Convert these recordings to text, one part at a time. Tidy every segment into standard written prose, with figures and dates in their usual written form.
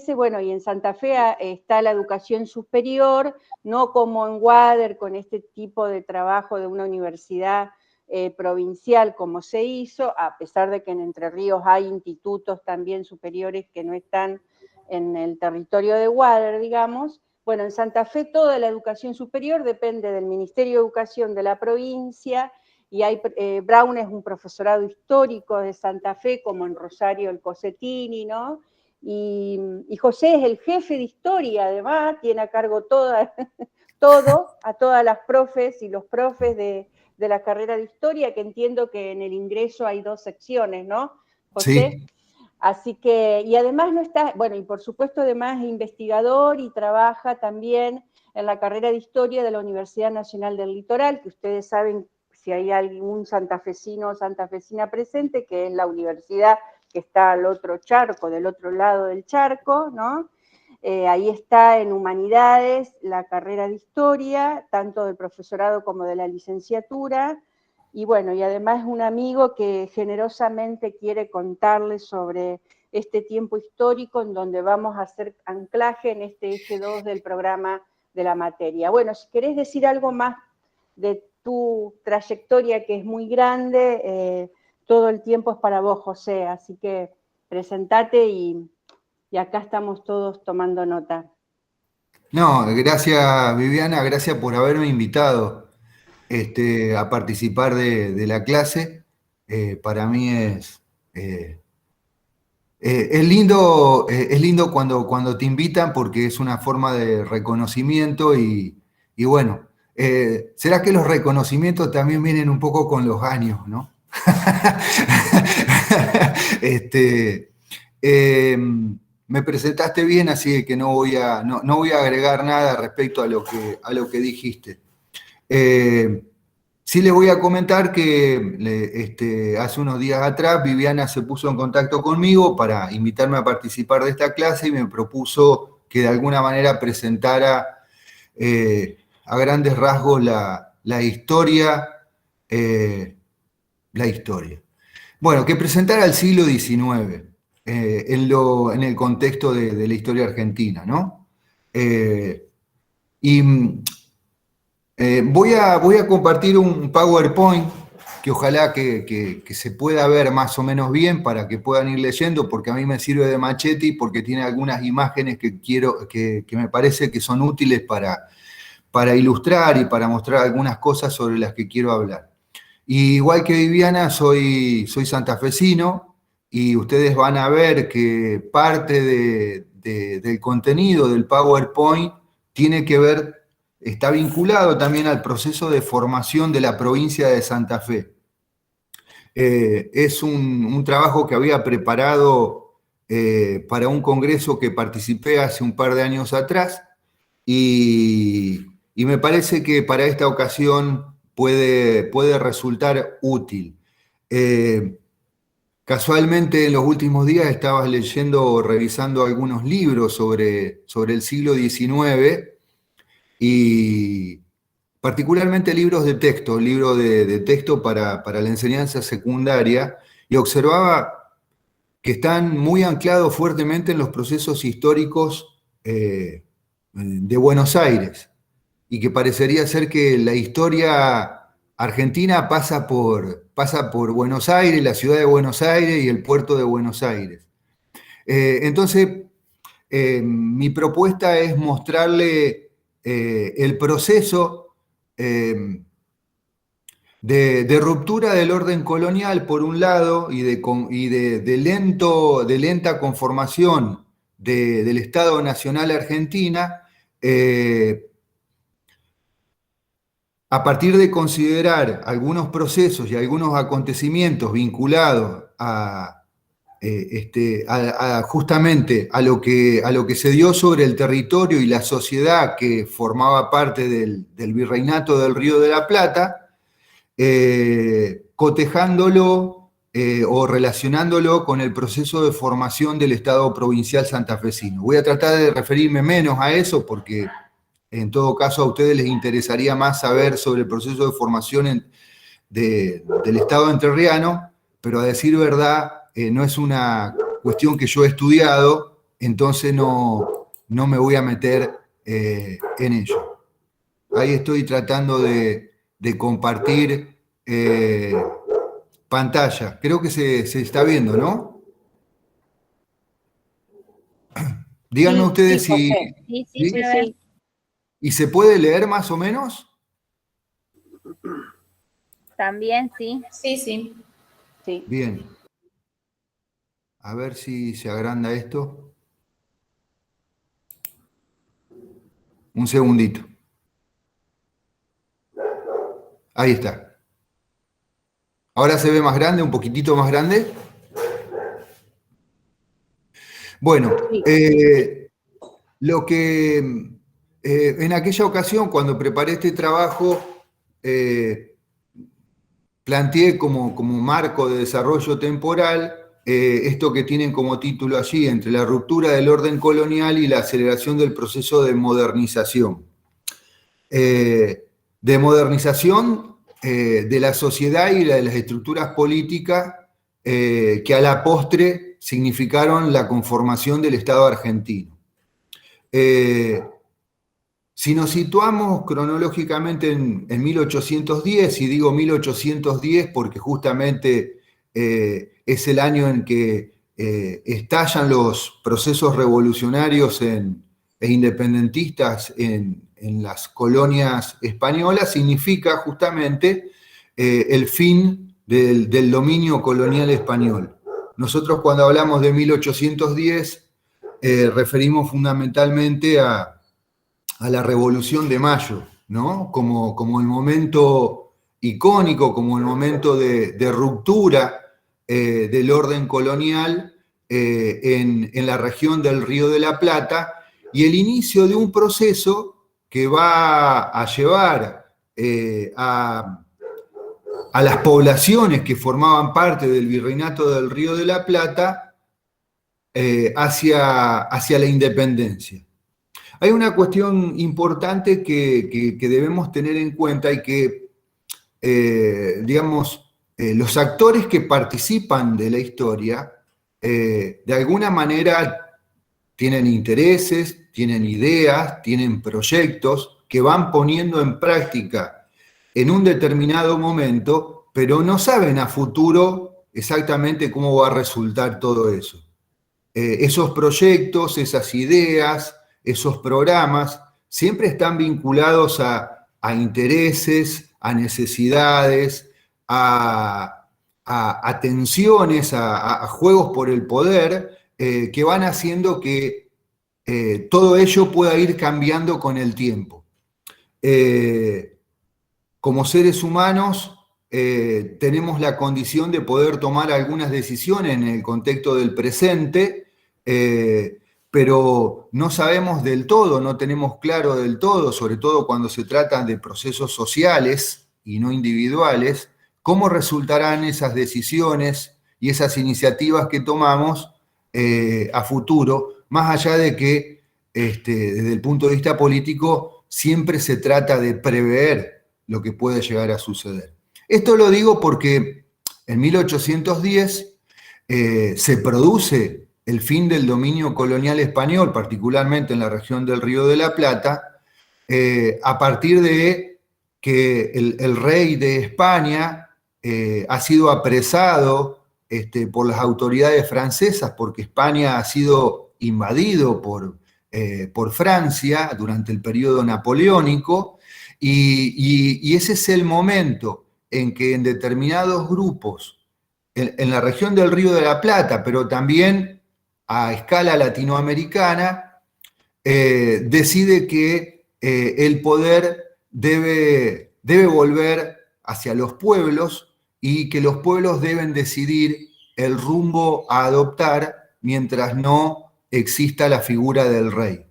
parece, bueno, y en Santa Fe está la educación superior, no como en Wader, con este tipo de trabajo de una universidad provincial como se hizo, a pesar de que en Entre Ríos hay institutos también superiores que no están en el territorio de Wader, digamos. Bueno, en Santa Fe toda la educación superior depende del Ministerio de Educación de la provincia, y Brown es un profesorado histórico de Santa Fe, como en Rosario el Cosetini, ¿no? Y José es el jefe de historia, además, tiene a cargo todo, a todas las profes y los profes de la carrera de historia, que entiendo que en el ingreso hay 2 secciones, ¿no, José? Sí. Así que, y además no está, bueno, y por supuesto además es investigador y trabaja también en la carrera de historia de la Universidad Nacional del Litoral, que ustedes saben, si hay algún santafesino o santafesina presente, que es la universidad que está al otro charco, del otro lado del charco, ¿no? Ahí está en Humanidades la carrera de Historia, tanto del profesorado como de la licenciatura, y bueno, y además es un amigo que generosamente quiere contarles sobre este tiempo histórico en donde vamos a hacer anclaje en este eje 2 del programa de la materia. Bueno, si querés decir algo más de tu trayectoria, que es muy grande, todo el tiempo es para vos, José, así que presentate y acá estamos todos tomando nota. No, gracias Viviana, gracias por haberme invitado a participar de la clase. Para mí es lindo cuando te invitan porque es una forma de reconocimiento y bueno, ¿será que los reconocimientos también vienen un poco con los años, no? Este, Me presentaste bien, así que no voy a agregar nada respecto a lo que dijiste. Sí les voy a comentar que hace unos días atrás Viviana se puso en contacto conmigo para invitarme a participar de esta clase y me propuso que de alguna manera presentara a grandes rasgos la historia. La historia. Bueno, que presentara el siglo XIX en el contexto de la historia argentina, ¿no? Y voy a compartir un PowerPoint que ojalá que se pueda ver más o menos bien para que puedan ir leyendo, porque a mí me sirve de machete y porque tiene algunas imágenes que me parece que son útiles para ilustrar y para mostrar algunas cosas sobre las que quiero hablar. Y igual que Viviana, soy santafesino y ustedes van a ver que parte del contenido del PowerPoint tiene que ver, está vinculado también al proceso de formación de la provincia de Santa Fe. Es un trabajo que había preparado para un congreso que participé hace un par de años atrás y me parece que para esta ocasión puede resultar útil. Casualmente en los últimos días estaba leyendo o revisando algunos libros sobre el siglo XIX y particularmente libros de texto, de texto para la enseñanza secundaria, y observaba que están muy anclados fuertemente en los procesos históricos de Buenos Aires, y que parecería ser que la historia argentina pasa por Buenos Aires, la ciudad de Buenos Aires y el puerto de Buenos Aires. Entonces, mi propuesta es mostrarle el proceso de ruptura del orden colonial, por un lado, y de lenta conformación del Estado Nacional Argentina, a partir de considerar algunos procesos y algunos acontecimientos vinculados justamente a lo que se dio sobre el territorio y la sociedad que formaba parte del Virreinato del Río de la Plata, cotejándolo o relacionándolo con el proceso de formación del Estado provincial santafesino. Voy a tratar de referirme menos a eso porque en todo caso a ustedes les interesaría más saber sobre el proceso de formación del Estado entrerriano, pero a decir verdad no es una cuestión que yo he estudiado entonces no me voy a meter en ello. Ahí estoy tratando de compartir pantalla. Creo que se está viendo, ¿no? Díganme Sí, ustedes sí, si... José. Sí, sí, ¿sí? Sí, se ve. sí, ¿Y se puede leer más o menos? También, sí. Sí, sí. sí. Bien. A ver si se agranda esto. Un segundito. Ahí está. ¿Ahora se ve más grande, un poquitito más grande? Bueno, Sí. lo que en aquella ocasión, cuando preparé este trabajo, planteé como marco de desarrollo temporal esto que tienen como título allí, entre la ruptura del orden colonial y la aceleración del proceso de modernización. De modernización de la sociedad y de las estructuras políticas que a la postre significaron la conformación del Estado argentino. Si nos situamos cronológicamente en 1810, y digo 1810 porque justamente es el año en que estallan los procesos revolucionarios e independentistas en las colonias españolas, significa justamente el fin del dominio colonial español. Nosotros cuando hablamos de 1810 referimos fundamentalmente a la Revolución de Mayo, ¿no? Como el momento icónico, como el momento de ruptura del orden colonial en la región del Río de la Plata y el inicio de un proceso que va a llevar a las poblaciones que formaban parte del Virreinato del Río de la Plata hacia la independencia. Hay una cuestión importante que debemos tener en cuenta y que, digamos, los actores que participan de la historia, de alguna manera tienen intereses, tienen ideas, tienen proyectos que van poniendo en práctica en un determinado momento, pero no saben a futuro exactamente cómo va a resultar todo eso. Esos proyectos, esas ideas, esos programas, siempre están vinculados a intereses, a necesidades, a tensiones, a juegos por el poder, que van haciendo que todo ello pueda ir cambiando con el tiempo. Como seres humanos, tenemos la condición de poder tomar algunas decisiones en el contexto del presente, pero no sabemos del todo, no tenemos claro del todo, sobre todo cuando se trata de procesos sociales y no individuales, cómo resultarán esas decisiones y esas iniciativas que tomamos a futuro, más allá de que desde el punto de vista político siempre se trata de prever lo que puede llegar a suceder. Esto lo digo porque en 1810 se produce el fin del dominio colonial español, particularmente en la región del Río de la Plata, a partir de que el rey de España ha sido apresado por las autoridades francesas, porque España ha sido invadido por Francia durante el periodo napoleónico, y ese es el momento en que en determinados grupos, en la región del Río de la Plata, pero también a escala latinoamericana, decide que el poder debe volver hacia los pueblos y que los pueblos deben decidir el rumbo a adoptar mientras no exista la figura del rey.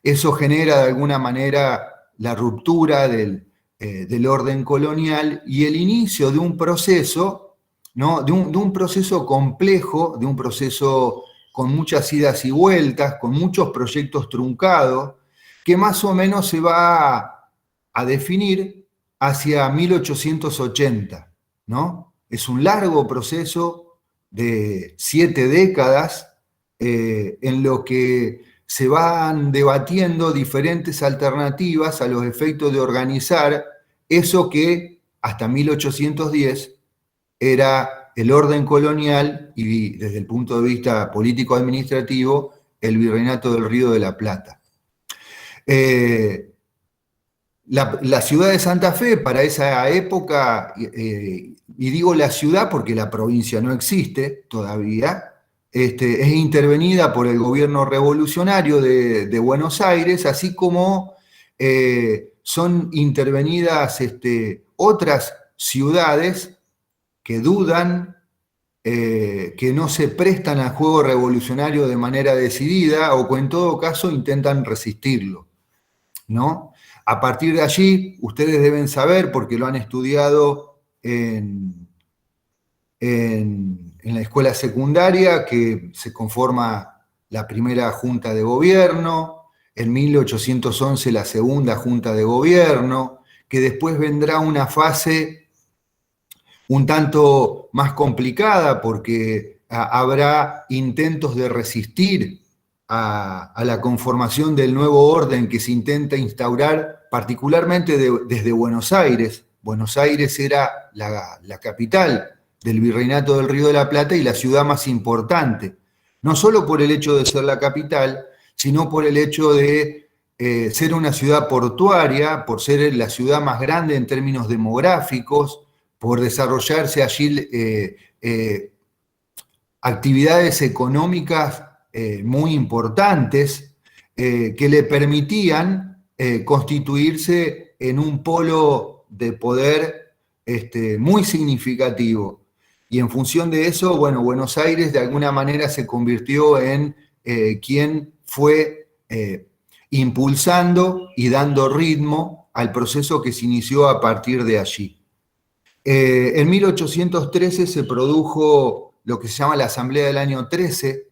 Eso genera de alguna manera la ruptura del orden colonial y el inicio de un proceso, ¿no? de un proceso complejo, de un proceso con muchas idas y vueltas, con muchos proyectos truncados, que más o menos se va a definir hacia 1880, ¿no? Es un largo proceso de 7 décadas en lo que se van debatiendo diferentes alternativas a los efectos de organizar eso que hasta 1810 era el orden colonial y desde el punto de vista político-administrativo el Virreinato del Río de la Plata. La ciudad de Santa Fe para esa época, y digo la ciudad porque la provincia no existe todavía, es intervenida por el gobierno revolucionario de Buenos Aires, así como son intervenidas otras ciudades que dudan, que no se prestan al juego revolucionario de manera decidida o que en todo caso intentan resistirlo, ¿no? A partir de allí, ustedes deben saber, porque lo han estudiado en la escuela secundaria, que se conforma la primera junta de gobierno, en 1811 la segunda junta de gobierno, que después vendrá una fase un tanto más complicada porque habrá intentos de resistir a la conformación del nuevo orden que se intenta instaurar particularmente desde Buenos Aires. Buenos Aires era la capital del Virreinato del Río de la Plata y la ciudad más importante, no solo por el hecho de ser la capital, sino por el hecho de ser una ciudad portuaria, por ser la ciudad más grande en términos demográficos, por desarrollarse allí actividades económicas muy importantes que le permitían constituirse en un polo de poder muy significativo. Y en función de eso, bueno, Buenos Aires de alguna manera se convirtió en quien fue impulsando y dando ritmo al proceso que se inició a partir de allí. En 1813 se produjo lo que se llama la Asamblea del año 13.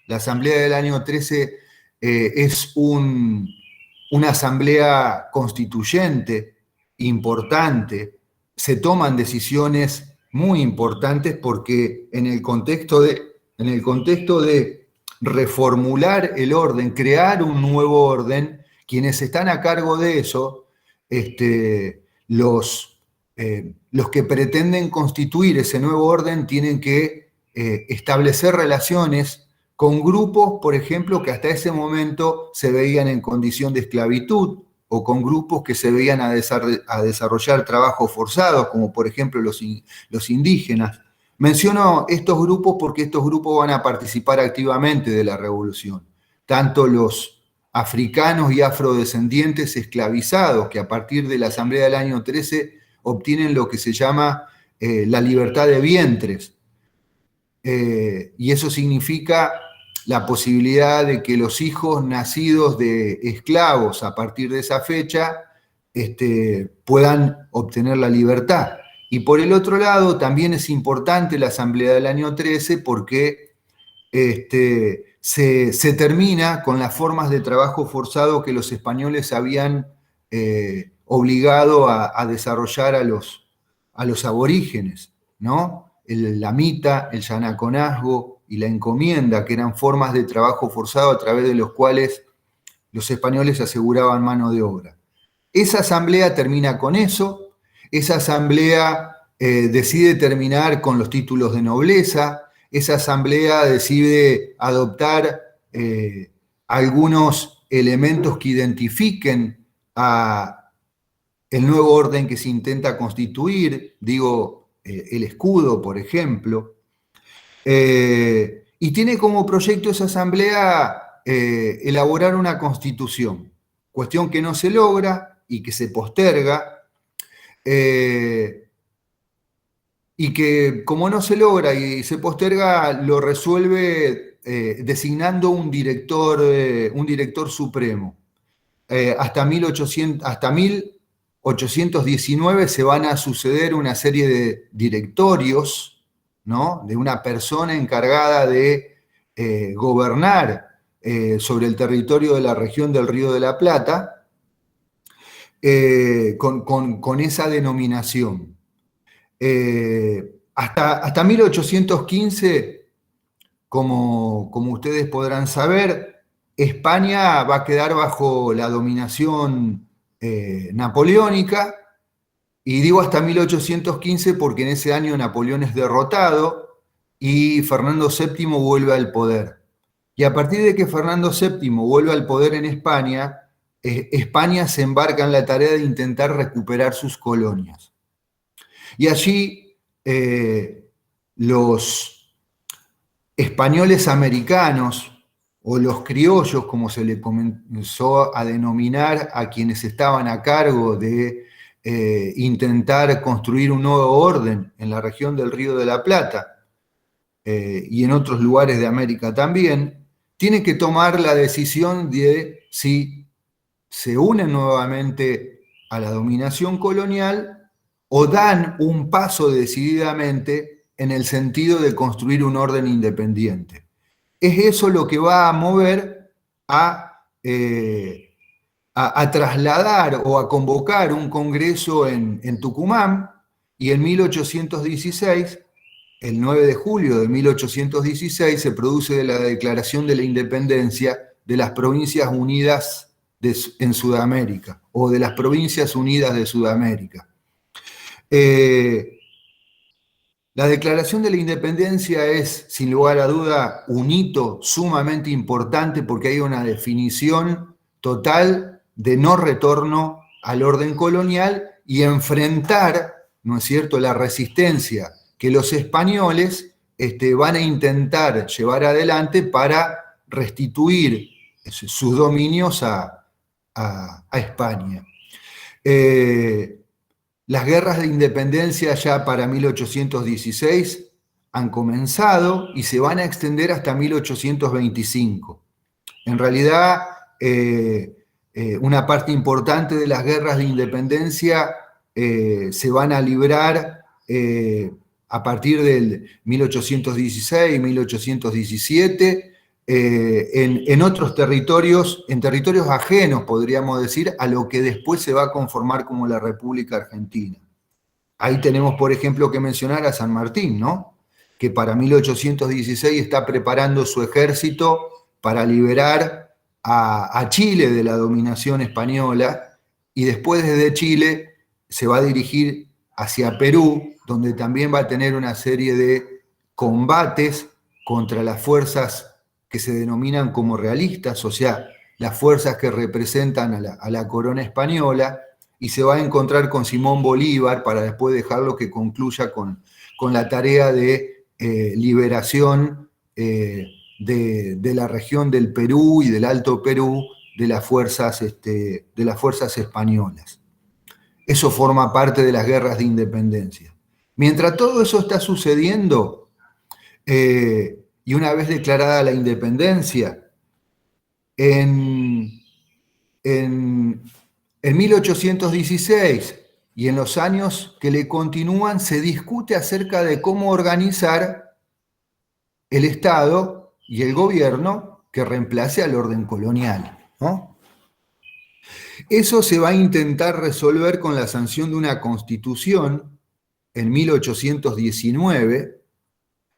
La Asamblea del año 13 es una asamblea constituyente importante. Se toman decisiones muy importantes porque en el contexto de reformular el orden, crear un nuevo orden, quienes están a cargo de eso, los que pretenden constituir ese nuevo orden tienen que establecer relaciones con grupos, por ejemplo, que hasta ese momento se veían en condición de esclavitud, o con grupos que se veían a desarrollar trabajos forzados, como por ejemplo los indígenas. Menciono estos grupos porque estos grupos van a participar activamente de la revolución, tanto los africanos y afrodescendientes esclavizados, que a partir de la Asamblea del año 13 obtienen lo que se llama la libertad de vientres. Y eso significa la posibilidad de que los hijos nacidos de esclavos a partir de esa fecha puedan obtener la libertad. Y por el otro lado, también es importante la Asamblea del año 13 porque se termina con las formas de trabajo forzado que los españoles habían obligado a desarrollar a los aborígenes, ¿no? La mita, el yanaconazgo y la encomienda, que eran formas de trabajo forzado a través de los cuales los españoles aseguraban mano de obra. Esa asamblea termina con eso, esa asamblea decide terminar con los títulos de nobleza, esa asamblea decide adoptar algunos elementos que identifiquen el nuevo orden que se intenta constituir, digo, el escudo, por ejemplo, y tiene como proyecto esa asamblea elaborar una constitución, cuestión que no se logra y que se posterga, y que como no se logra y se posterga, lo resuelve designando un director supremo. Hasta 1819 se van a suceder una serie de directorios, ¿no? De una persona encargada de gobernar sobre el territorio de la región del Río de la Plata, con esa denominación. Hasta 1815, como ustedes podrán saber, España va a quedar bajo la dominación napoleónica, y digo hasta 1815 porque en ese año Napoleón es derrotado y Fernando VII vuelve al poder. Y a partir de que Fernando VII vuelve al poder en España, España se embarca en la tarea de intentar recuperar sus colonias. Y allí los españoles americanos, o los criollos, como se le comenzó a denominar a quienes estaban a cargo de intentar construir un nuevo orden en la región del Río de la Plata y en otros lugares de América también, tienen que tomar la decisión de si se unen nuevamente a la dominación colonial o dan un paso decididamente en el sentido de construir un orden independiente. Es eso lo que va a mover a trasladar o a convocar un congreso en Tucumán, y en 1816, el 9 de julio de 1816, se produce la declaración de la independencia de las Provincias Unidas en Sudamérica, o de las Provincias Unidas de Sudamérica. La declaración de la independencia es, sin lugar a duda, un hito sumamente importante porque hay una definición total de no retorno al orden colonial y enfrentar, ¿no es cierto?, la resistencia que los españoles van a intentar llevar adelante para restituir sus dominios a España. Las guerras de independencia ya para 1816 han comenzado y se van a extender hasta 1825. En realidad, una parte importante de las guerras de independencia se van a librar a partir del 1816, 1817, en otros territorios, en territorios ajenos, podríamos decir, a lo que después se va a conformar como la República Argentina. Ahí tenemos, por ejemplo, que mencionar a San Martín, ¿no?, que para 1816 está preparando su ejército para liberar a Chile de la dominación española, y después desde Chile se va a dirigir hacia Perú, donde también va a tener una serie de combates contra las fuerzas que se denominan como realistas, o sea, las fuerzas que representan a la corona española, y se va a encontrar con Simón Bolívar para después dejarlo que concluya con la tarea de liberación de la región del Perú y del Alto Perú de las fuerzas españolas. Eso forma parte de las guerras de independencia. Mientras todo eso está sucediendo, y una vez declarada la independencia, en 1816 y en los años que le continúan, se discute acerca de cómo organizar el Estado y el gobierno que reemplace al orden colonial, ¿no? Eso se va a intentar resolver con la sanción de una constitución en 1819,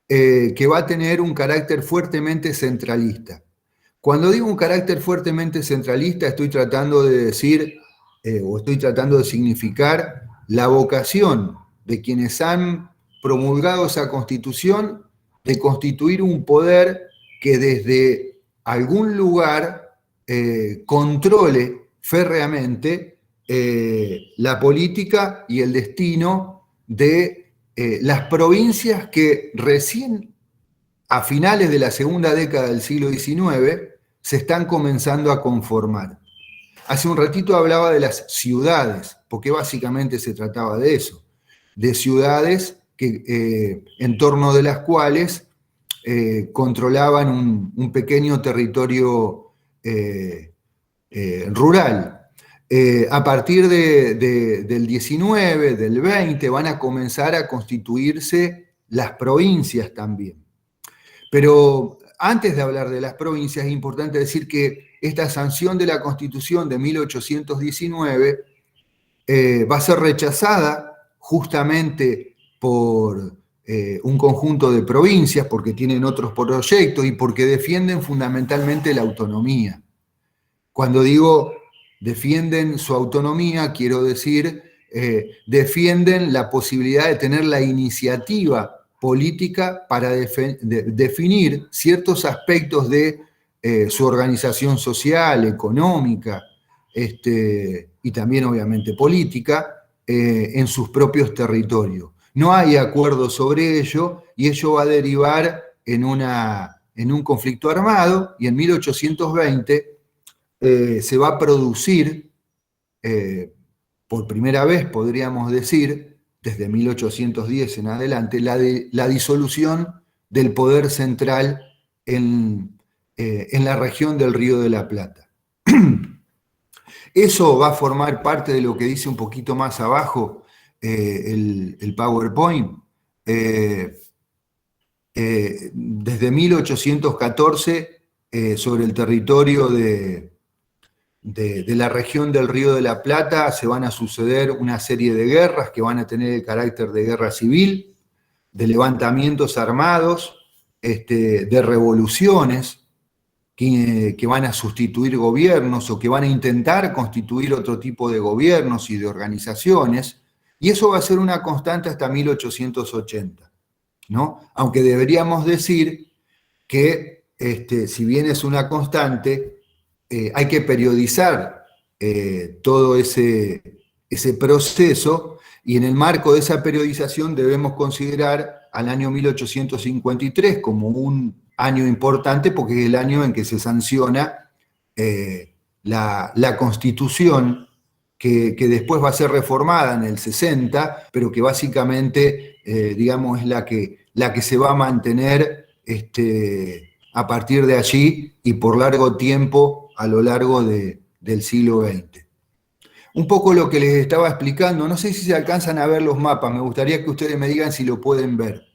que va a tener un carácter fuertemente centralista. Cuando digo un carácter fuertemente centralista, estoy tratando de decir, o estoy tratando de significar la vocación de quienes han promulgado esa constitución de constituir un poder que desde algún lugar controle férreamente la política y el destino de las provincias que recién a finales de la segunda década del siglo XIX se están comenzando a conformar. Hace un ratito hablaba de las ciudades, porque básicamente se trataba de eso, de ciudades en torno de las cuales controlaban un pequeño territorio rural. A partir del 19, del 20, van a comenzar a constituirse las provincias también. Pero antes de hablar de las provincias, es importante decir que esta sanción de la Constitución de 1819 va a ser rechazada justamente por un conjunto de provincias, porque tienen otros proyectos y porque defienden fundamentalmente la autonomía. Cuando digo defienden su autonomía, quiero decir, defienden la posibilidad de tener la iniciativa política para definir ciertos aspectos de su organización social, económica, y también obviamente política, en sus propios territorios. No hay acuerdo sobre ello y ello va a derivar en un conflicto armado, y en 1820 se va a producir, por primera vez podríamos decir, desde 1810 en adelante, la disolución del poder central en la región del Río de la Plata. Eso va a formar parte de lo que dice un poquito más abajo el PowerPoint. Desde 1814, sobre el territorio de la región del Río de la Plata, se van a suceder una serie de guerras que van a tener el carácter de guerra civil, de levantamientos armados, de revoluciones, que van a sustituir gobiernos o que van a intentar constituir otro tipo de gobiernos y de organizaciones, y eso va a ser una constante hasta 1880, ¿no? Aunque deberíamos decir que, si bien es una constante, hay que periodizar todo ese proceso, y en el marco de esa periodización debemos considerar al año 1853 como un año importante, porque es el año en que se sanciona la Constitución, que después va a ser reformada en el 60, pero que básicamente, digamos, es la que se va a mantener a partir de allí y por largo tiempo a lo largo del siglo XX. Un poco lo que les estaba explicando, no sé si se alcanzan a ver los mapas, me gustaría que ustedes me digan si lo pueden ver.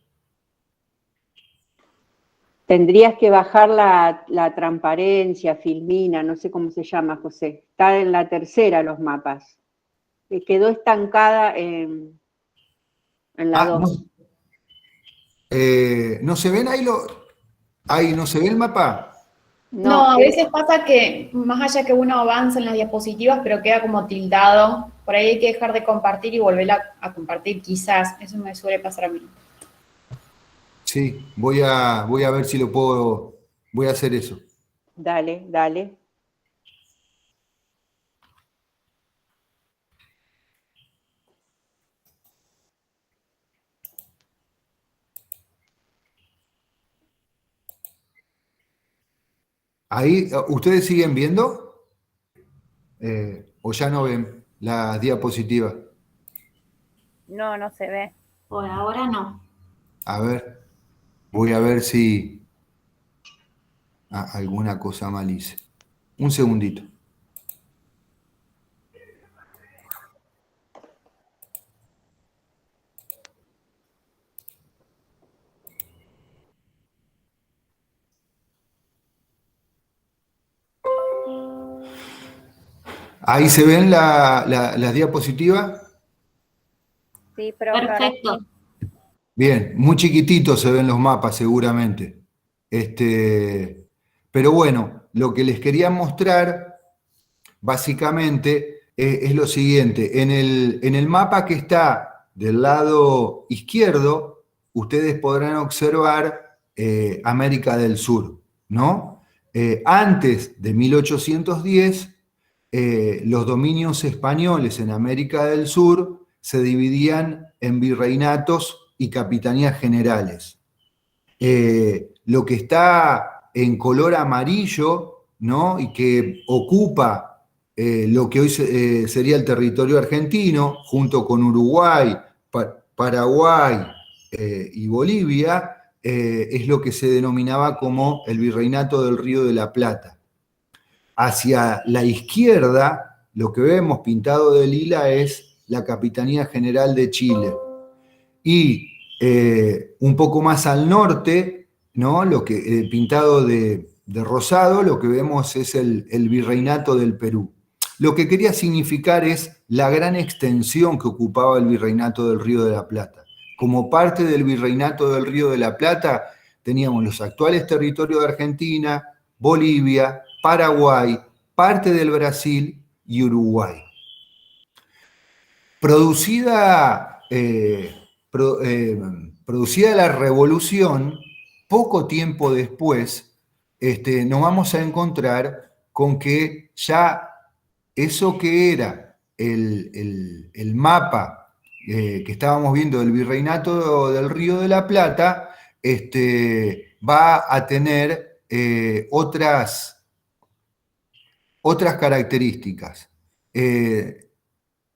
Tendrías que bajar la transparencia, Filmina, no sé cómo se llama, José. Está en la tercera los mapas. Quedó estancada en la 2. ¿No se ven ahí no se ve el mapa? No, a veces pasa que más allá que uno avanza en las diapositivas, pero queda como tildado. Por ahí hay que dejar de compartir y volver a compartir quizás. Eso me suele pasar a mí. Sí, voy a ver si lo puedo, voy a hacer eso. Dale, dale. Ahí, ¿ustedes siguen viendo? ¿O ya no ven la diapositiva? No, no se ve. Por ahora no. A ver, voy a ver si alguna cosa mal hice. Un segundito. ¿Ahí se ven las diapositivas? Sí, pero Perfecto. Bien, muy chiquititos se ven los mapas seguramente. Pero bueno, lo que les quería mostrar básicamente es lo siguiente. En el mapa que está del lado izquierdo, ustedes podrán observar América del Sur, ¿no? Antes de 1810, los dominios españoles en América del Sur se dividían en virreinatos y capitanías generales. Lo que está en color amarillo, ¿no? Y que ocupa lo que hoy sería el territorio argentino, junto con Uruguay, Paraguay y Bolivia, es lo que se denominaba como el Virreinato del Río de la Plata. Hacia la izquierda, lo que vemos pintado de lila es la Capitanía General de Chile. Y un poco más al norte, ¿no? Lo que, pintado de rosado, lo que vemos es el Virreinato del Perú. Lo que quería significar es la gran extensión que ocupaba el Virreinato del Río de la Plata. como parte del Virreinato del Río de la Plata, teníamos los actuales territorios de Argentina, Bolivia, Paraguay, parte del Brasil y Uruguay. Producida la revolución, poco tiempo después, nos vamos a encontrar con que ya eso que era el mapa que estábamos viendo del Virreinato del Río de la Plata, va a tener otras características.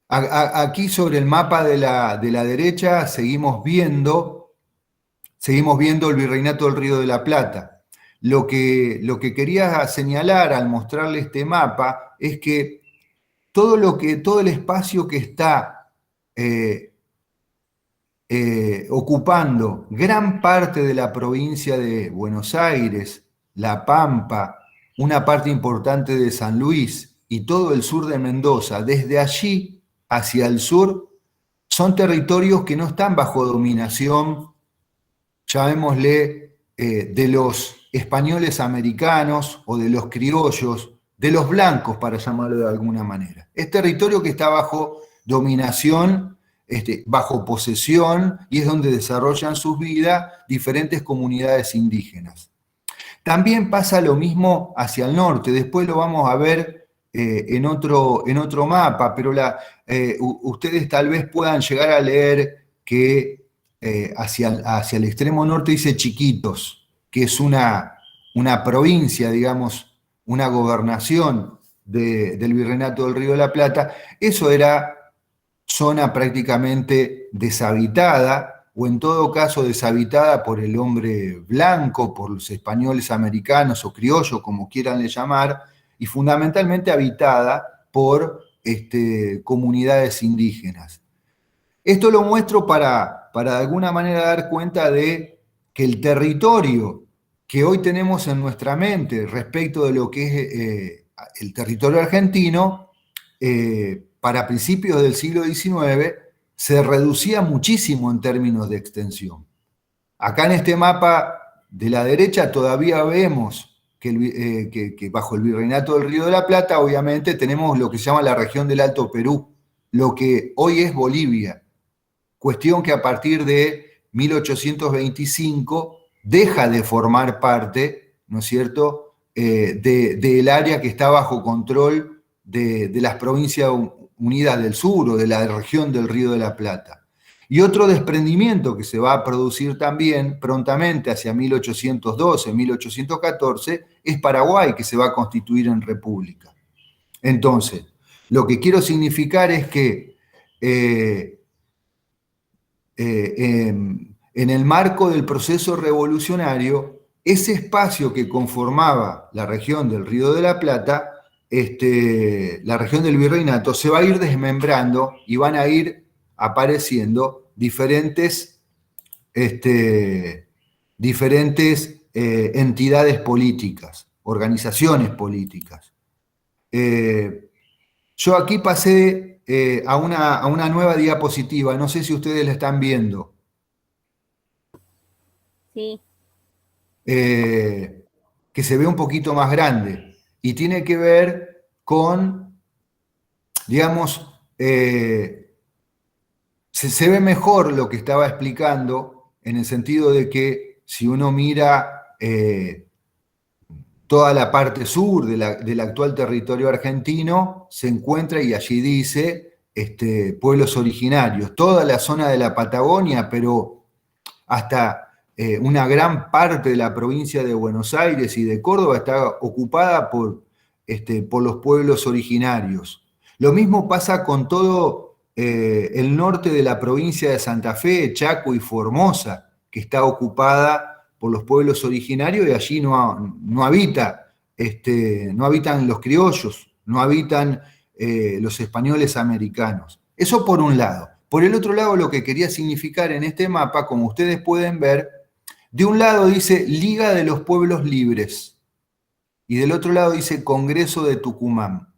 Aquí sobre el mapa de la derecha seguimos viendo el Virreinato del Río de la Plata. Lo que quería señalar al mostrarle este mapa es que todo el espacio que está ocupando gran parte de la provincia de Buenos Aires, La Pampa, una parte importante de San Luis y todo el sur de Mendoza, desde allí hacia el sur, son territorios que no están bajo dominación, llamémosle, de los españoles americanos o de los criollos, de los blancos, para llamarlo de alguna manera. Es territorio que está bajo dominación, bajo posesión, y es donde desarrollan sus vidas diferentes comunidades indígenas. También pasa lo mismo hacia el norte, después lo vamos a ver en otro mapa, pero ustedes tal vez puedan llegar a leer que hacia el extremo norte dice Chiquitos, que es una provincia, digamos, una gobernación del Virreinato del Río de la Plata. Eso era zona prácticamente deshabitada, o en todo caso deshabitada por el hombre blanco, por los españoles americanos o criollos, como quieran le llamar, y fundamentalmente habitada por comunidades indígenas. Esto lo muestro para de alguna manera dar cuenta de que el territorio que hoy tenemos en nuestra mente respecto de lo que es el territorio argentino, para principios del siglo XIX, se reducía muchísimo en términos de extensión. Acá en este mapa de la derecha todavía vemos que bajo el Virreinato del Río de la Plata, obviamente, tenemos lo que se llama la región del Alto Perú, lo que hoy es Bolivia. Cuestión que a partir de 1825 deja de formar parte, ¿no es cierto?, del área que está bajo control de las provincias unidas del sur o de la región del Río de la Plata. Y otro desprendimiento que se va a producir también prontamente hacia 1812, 1814, es Paraguay, que se va a constituir en república. Entonces, lo que quiero significar es que en el marco del proceso revolucionario, ese espacio que conformaba la región del Río de la Plata, la región del Virreinato, se va a ir desmembrando y van a ir apareciendo diferentes entidades políticas, organizaciones políticas. Yo aquí pasé a una nueva diapositiva, no sé si ustedes la están viendo. Sí. Que se ve un poquito más grande y tiene que ver con, digamos, se ve mejor lo que estaba explicando, en el sentido de que si uno mira toda la parte sur del actual territorio argentino, se encuentra, y allí dice, pueblos originarios, toda la zona de la Patagonia, pero hasta una gran parte de la provincia de Buenos Aires y de Córdoba está ocupada por los pueblos originarios. Lo mismo pasa con todo el norte de la provincia de Santa Fe, Chaco y Formosa, que está ocupada por los pueblos originarios, y allí no habitan los criollos, no habitan los españoles americanos. Eso por un lado. Por el otro lado, lo que quería significar en este mapa, como ustedes pueden ver, de un lado dice Liga de los Pueblos Libres y del otro lado dice Congreso de Tucumán.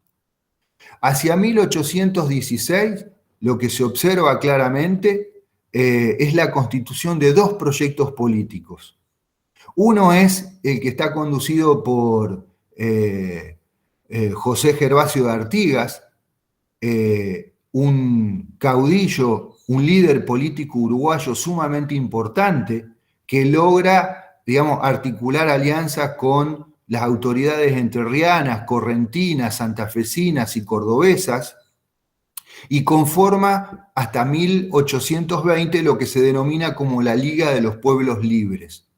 Hacia 1816, lo que se observa claramente es la constitución de dos proyectos políticos. Uno es el que está conducido por José Gervasio de Artigas, un caudillo, un líder político uruguayo sumamente importante, que logra, digamos, articular alianzas con las autoridades entrerrianas, correntinas, santafesinas y cordobesas, y conforma hasta 1820 lo que se denomina como la Liga de los Pueblos Libres.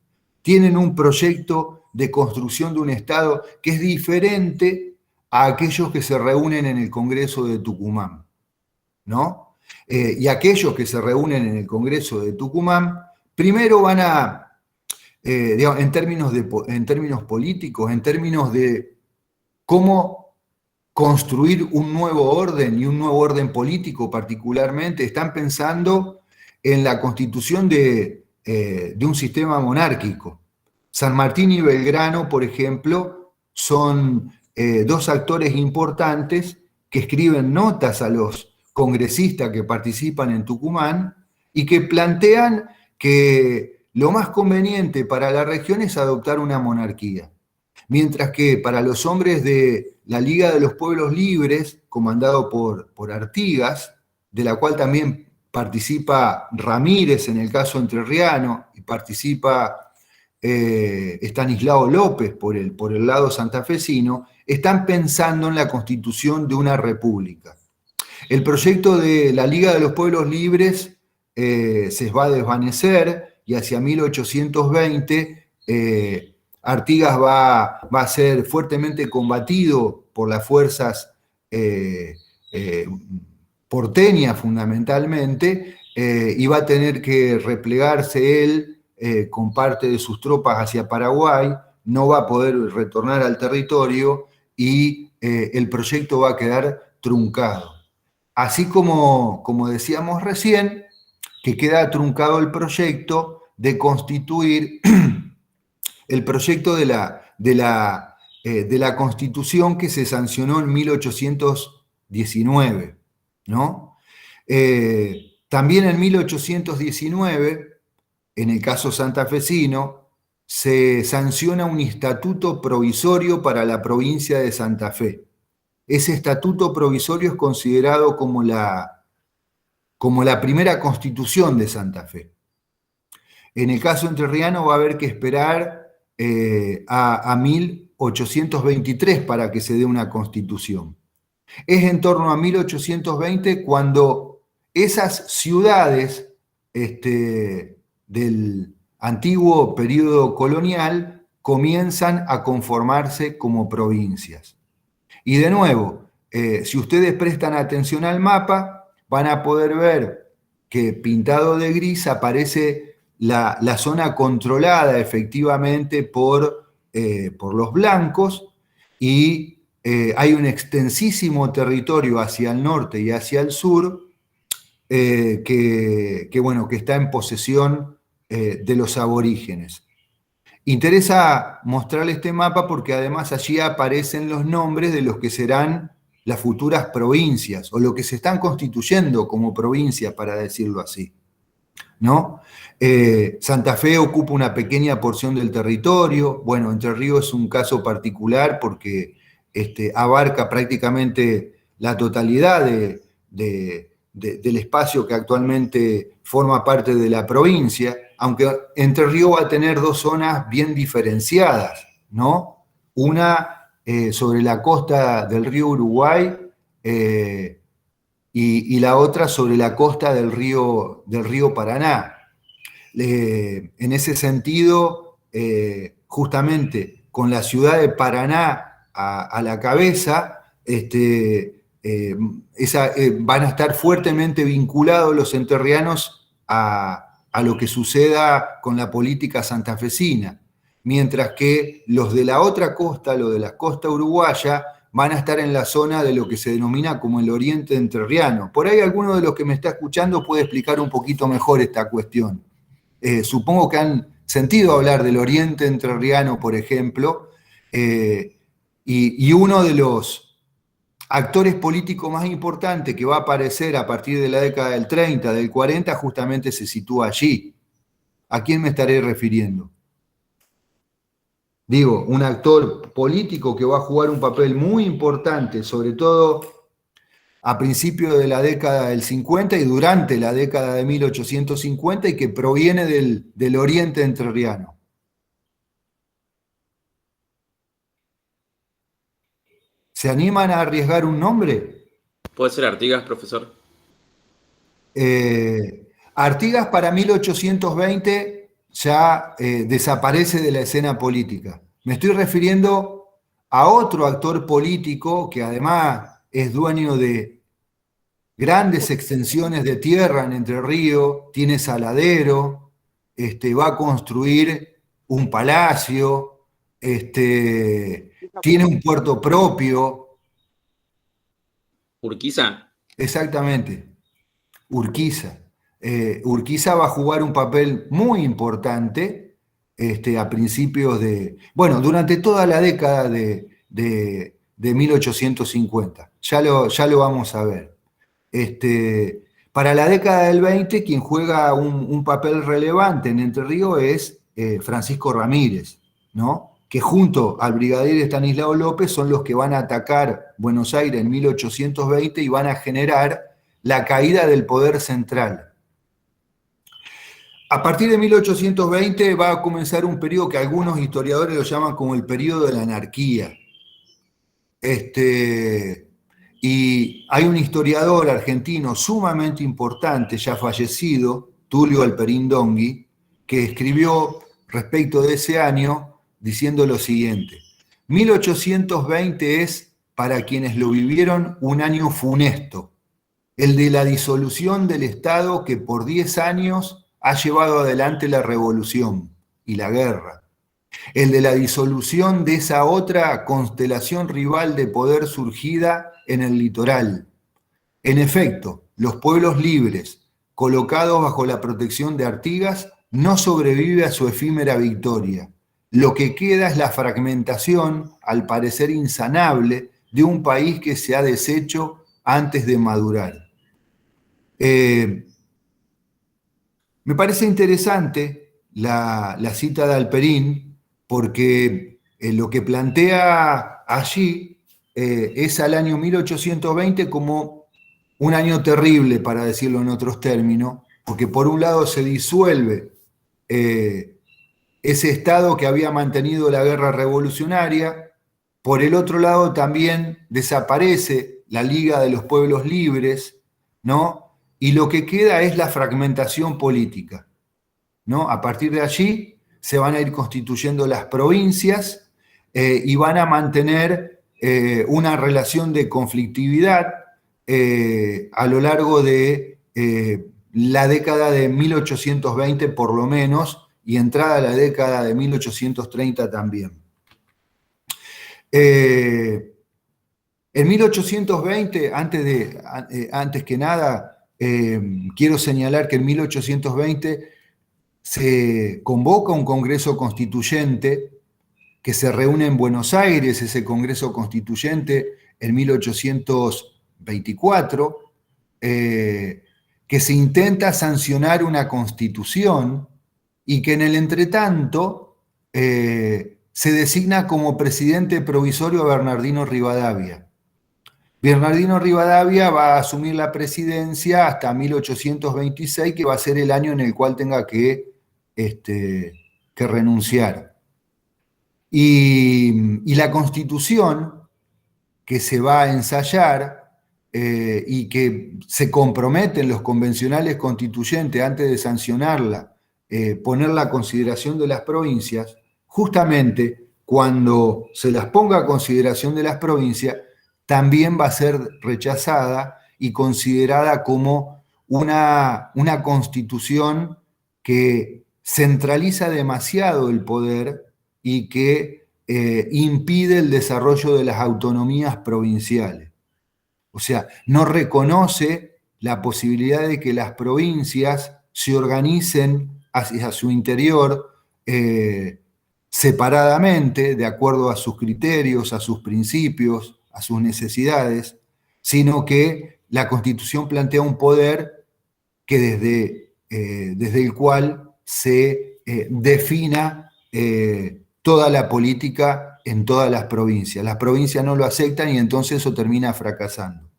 Tienen un proyecto de construcción de un Estado que es diferente a aquellos que se reúnen en el Congreso de Tucumán, ¿no? Y aquellos que se reúnen en el Congreso de Tucumán, primero van a, digamos, en términos políticos, en términos de cómo construir un nuevo orden y un nuevo orden político particularmente, están pensando en la constitución de un sistema monárquico. San Martín y Belgrano, por ejemplo, son dos actores importantes que escriben notas a los congresistas que participan en Tucumán y que plantean que lo más conveniente para la región es adoptar una monarquía. Mientras que para los hombres de la Liga de los Pueblos Libres, comandado por Artigas, de la cual también participa Ramírez en el caso entrerriano, y participa Estanislao López por el lado santafesino, están pensando en la constitución de una república. El proyecto de la Liga de los Pueblos Libres se va a desvanecer y hacia 1820 Artigas va a ser fuertemente combatido por las fuerzas porteñas fundamentalmente, y va a tener que replegarse él con parte de sus tropas hacia Paraguay, no va a poder retornar al territorio y el proyecto va a quedar truncado. Así como decíamos recién, que queda truncado el proyecto de constituir el proyecto de la Constitución que se sancionó en 1819, ¿no? También en 1819, en el caso santafesino, se sanciona un estatuto provisorio para la provincia de Santa Fe. Ese estatuto provisorio es considerado como la primera constitución de Santa Fe. En el caso entrerriano va a haber que esperar a 1823 para que se dé una constitución. Es en torno a 1820 cuando esas ciudades del antiguo periodo colonial comienzan a conformarse como provincias. Y de nuevo, si ustedes prestan atención al mapa, van a poder ver que pintado de gris aparece la zona controlada efectivamente por los blancos, y hay un extensísimo territorio hacia el norte y hacia el sur que está en posesión de los aborígenes. Interesa mostrarles este mapa porque además allí aparecen los nombres de los que serán las futuras provincias, o lo que se están constituyendo como provincias, para decirlo así, ¿no? Santa Fe ocupa una pequeña porción del territorio. Bueno, Entre Ríos es un caso particular porque abarca prácticamente la totalidad del espacio que actualmente forma parte de la provincia, aunque Entre Ríos va a tener dos zonas bien diferenciadas, ¿no? Una sobre la costa del río Uruguay y la otra sobre la costa del río Paraná. En ese sentido, justamente con la ciudad de Paraná a la cabeza, van a estar fuertemente vinculados los entrerrianos a lo que suceda con la política santafesina, mientras que los de la otra costa, los de la costa uruguaya, van a estar en la zona de lo que se denomina como el oriente entrerriano. Por ahí alguno de los que me está escuchando puede explicar un poquito mejor esta cuestión. Supongo que han sentido hablar del oriente entrerriano, por ejemplo, y uno de los actores políticos más importantes que va a aparecer a partir de la década del 30, del 40, justamente se sitúa allí. ¿A quién me estaré refiriendo? Digo, un actor político que va a jugar un papel muy importante, sobre todo a principios de la década del 50 y durante la década de 1850 y que proviene del oriente entrerriano. ¿Se animan a arriesgar un nombre? ¿Puede ser Artigas, profesor? Artigas para 1820 ya desaparece de la escena política. Me estoy refiriendo a otro actor político que además es dueño de grandes extensiones de tierra en Entre Ríos, tiene saladero, va a construir un palacio, tiene un puerto propio. ¿Urquiza? Exactamente, Urquiza. Urquiza va a jugar un papel muy importante a principios durante toda la década de 1850. Ya lo vamos a ver. Para la década del 20, quien juega un papel relevante en Entre Ríos es Francisco Ramírez, ¿no? Que junto al brigadier Estanislao López son los que van a atacar Buenos Aires en 1820 y van a generar la caída del poder central. A partir de 1820 va a comenzar un periodo que algunos historiadores lo llaman como el periodo de la anarquía. Y hay un historiador argentino sumamente importante, ya fallecido, Tulio Alperín Dongui, que escribió respecto de ese año diciendo lo siguiente: 1820 es, para quienes lo vivieron, un año funesto, el de la disolución del Estado que por 10 años ha llevado adelante la revolución y la guerra, el de la disolución de esa otra constelación rival de poder surgida en el litoral. En efecto, los pueblos libres, colocados bajo la protección de Artigas, no sobrevive a su efímera victoria. Lo que queda es la fragmentación, al parecer insanable, de un país que se ha deshecho antes de madurar. Me parece interesante la cita de Alperín, porque lo que plantea allí es al año 1820 como un año terrible, para decirlo en otros términos, porque por un lado se disuelve ese Estado que había mantenido la guerra revolucionaria, por el otro lado también desaparece la Liga de los Pueblos Libres, ¿no? Y lo que queda es la fragmentación política, ¿no? A partir de allí se van a ir constituyendo las provincias y van a mantener una relación de conflictividad a lo largo de la década de 1820 por lo menos, y entrada la década de 1830 también. En 1820, antes que nada, quiero señalar que en 1820 se convoca un Congreso Constituyente que se reúne en Buenos Aires, ese Congreso Constituyente en 1824, que se intenta sancionar una constitución y que en el entretanto se designa como presidente provisorio a Bernardino Rivadavia. Bernardino Rivadavia va a asumir la presidencia hasta 1826, que va a ser el año en el cual tenga que renunciar. Y la Constitución que se va a ensayar y que se comprometen los convencionales constituyentes antes de sancionarla, ponerla a consideración de las provincias, justamente cuando se las ponga a consideración de las provincias, también va a ser rechazada y considerada como una constitución que centraliza demasiado el poder y que impide el desarrollo de las autonomías provinciales. O sea, no reconoce la posibilidad de que las provincias se organicen hacia su interior separadamente, de acuerdo a sus criterios, a sus principios, a sus necesidades, sino que la Constitución plantea un poder que desde el cual se defina toda la política en todas las provincias. Las provincias no lo aceptan y entonces eso termina fracasando.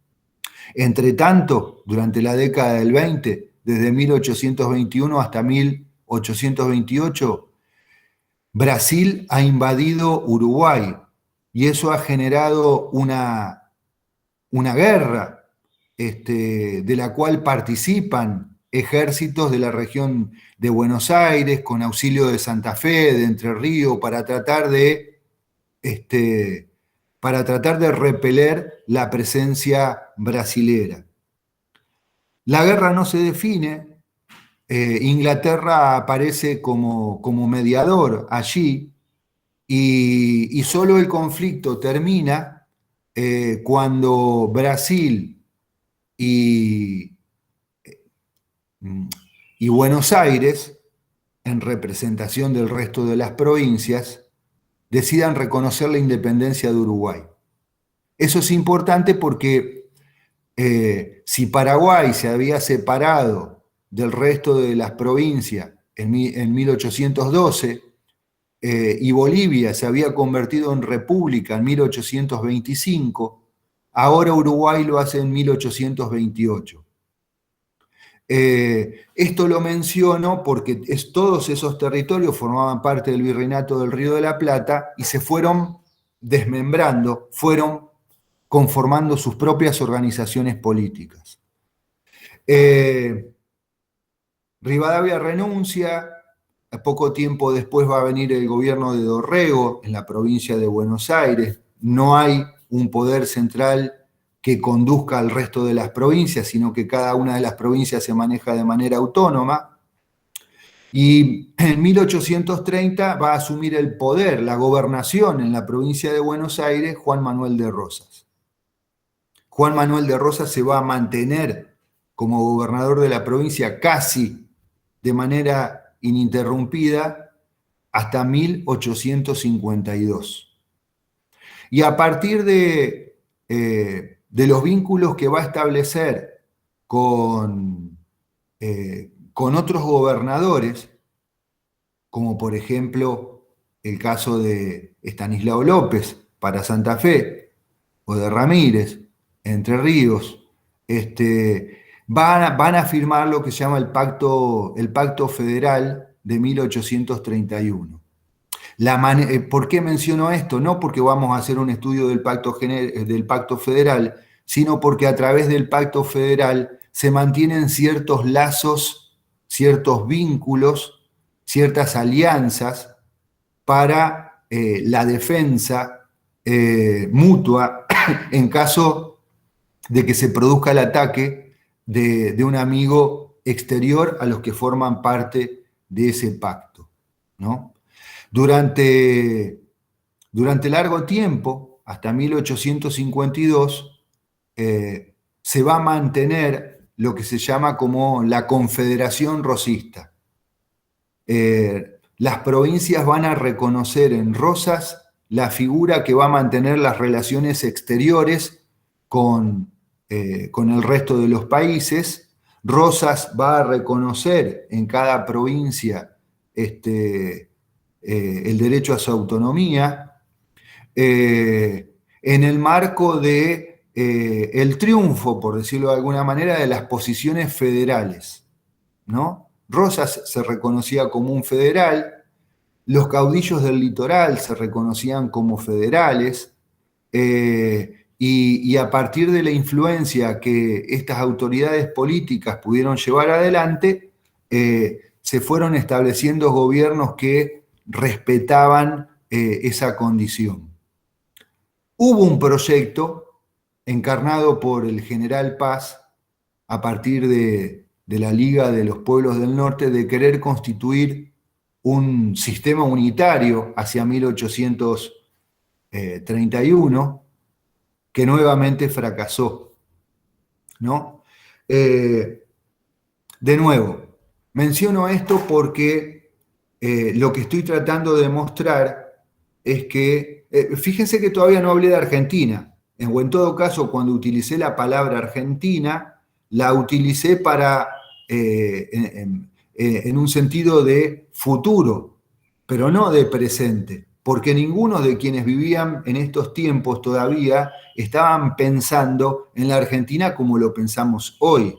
Entre tanto, durante la década del 20, desde 1821 hasta 1828, Brasil ha invadido Uruguay y eso ha generado una guerra de la cual participan ejércitos de la región de Buenos Aires con auxilio de Santa Fe, de Entre Ríos, para tratar de repeler la presencia brasilera. La guerra no se define. Inglaterra aparece como mediador allí y solo el conflicto termina cuando Brasil y Buenos Aires, en representación del resto de las provincias, decidan reconocer la independencia de Uruguay. Eso es importante porque si Paraguay se había separado del resto de las provincias en 1812 y Bolivia se había convertido en república en 1825, ahora Uruguay lo hace en 1828. Esto lo menciono porque todos esos territorios formaban parte del Virreinato del Río de la Plata y se fueron desmembrando, fueron conformando sus propias organizaciones políticas. Rivadavia renuncia, poco tiempo después va a venir el gobierno de Dorrego en la provincia de Buenos Aires. No hay un poder central que conduzca al resto de las provincias, sino que cada una de las provincias se maneja de manera autónoma. Y en 1830 va a asumir el poder, la gobernación en la provincia de Buenos Aires, Juan Manuel de Rosas. Juan Manuel de Rosas se va a mantener como gobernador de la provincia casi de manera ininterrumpida hasta 1852. Y a partir de los vínculos que va a establecer con otros gobernadores, como por ejemplo el caso de Estanislao López para Santa Fe, o de Ramírez, Entre Ríos, van a firmar lo que se llama el Pacto Federal de 1831. ¿Por qué menciono esto? No porque vamos a hacer un estudio del Pacto Federal, sino porque a través del Pacto Federal se mantienen ciertos lazos, ciertos vínculos, ciertas alianzas para la defensa mutua en caso de que se produzca el ataque de un amigo exterior a los que forman parte de ese pacto, ¿no? Durante largo tiempo, hasta 1852, se va a mantener lo que se llama como la Confederación Rosista. Las provincias van a reconocer en Rosas la figura que va a mantener las relaciones exteriores con el resto de los países. Rosas va a reconocer en cada provincia el derecho a su autonomía, en el marco de el triunfo, por decirlo de alguna manera, de las posiciones federales, ¿no? Rosas se reconocía como un federal, los caudillos del litoral se reconocían como federales, y a partir de la influencia que estas autoridades políticas pudieron llevar adelante, se fueron estableciendo gobiernos que respetaban esa condición. Hubo un proyecto encarnado por el general Paz a partir de la Liga de los Pueblos del Norte de querer constituir un sistema unitario hacia 1831, que nuevamente fracasó, ¿no? De nuevo, menciono esto porque lo que estoy tratando de mostrar es que, fíjense que todavía no hablé de Argentina, o en todo caso, cuando utilicé la palabra Argentina, la utilicé para, en un sentido de futuro, pero no de presente, porque ninguno de quienes vivían en estos tiempos todavía estaban pensando en la Argentina como lo pensamos hoy.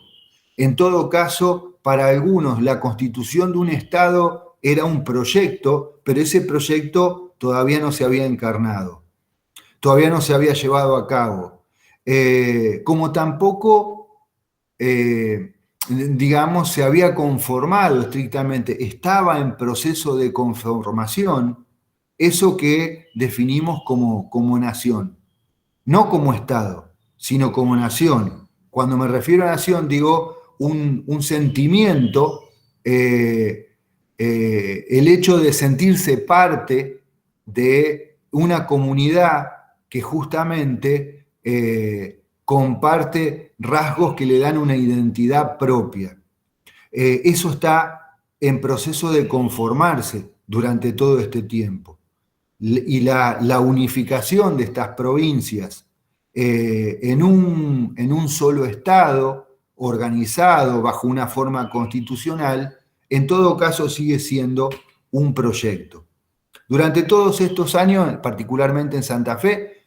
En todo caso, para algunos la constitución de un Estado era un proyecto, pero ese proyecto todavía no se había encarnado, todavía no se había llevado a cabo. Como tampoco, digamos, se había conformado estrictamente, estaba en proceso de conformación eso que definimos como nación, no como Estado, sino como nación. Cuando me refiero a nación, digo un sentimiento, el hecho de sentirse parte de una comunidad que justamente comparte rasgos que le dan una identidad propia. Eso está en proceso de conformarse durante todo este tiempo. Y la unificación de estas provincias en un solo Estado, organizado bajo una forma constitucional, en todo caso sigue siendo un proyecto. Durante todos estos años, particularmente en Santa Fe,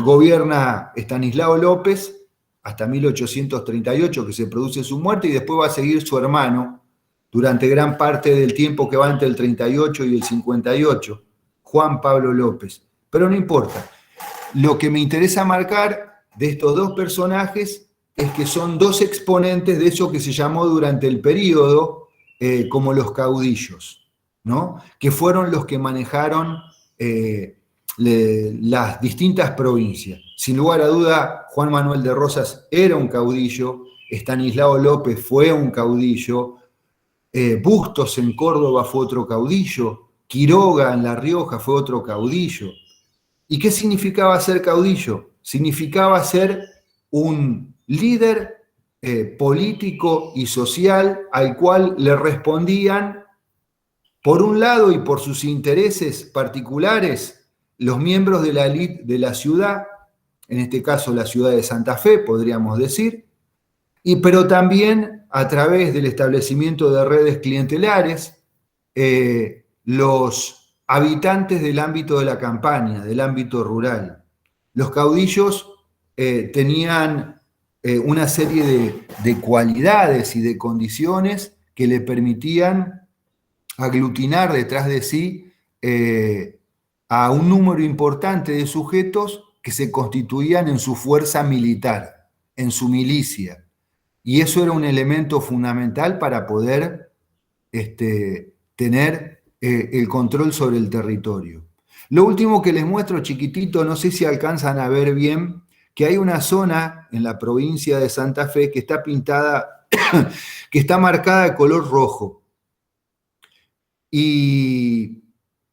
gobierna Estanislao López hasta 1838, que se produce su muerte, y después va a seguir su hermano durante gran parte del tiempo que va entre el 38 y el 58, Juan Pablo López. Pero no importa. Lo que me interesa marcar de estos dos personajes es que son dos exponentes de eso que se llamó durante el período como los caudillos, ¿no? Que fueron los que manejaron las distintas provincias. Sin lugar a duda, Juan Manuel de Rosas era un caudillo, Estanislao López fue un caudillo, Bustos en Córdoba fue otro caudillo, Quiroga en La Rioja fue otro caudillo. ¿Y qué significaba ser caudillo? Significaba ser un líder político y social al cual le respondían, por un lado y por sus intereses particulares, los miembros de la élite de la ciudad, en este caso la ciudad de Santa Fe, podríamos decir, pero también a través del establecimiento de redes clientelares, los habitantes del ámbito de la campaña, del ámbito rural. Los caudillos tenían una serie de cualidades y de condiciones que le permitían aglutinar detrás de sí a un número importante de sujetos que se constituían en su fuerza militar, en su milicia. Y eso era un elemento fundamental para poder tener el control sobre el territorio. Lo último que les muestro chiquitito, no sé si alcanzan a ver bien, que hay una zona en la provincia de Santa Fe que está pintada, que está marcada de color rojo. Y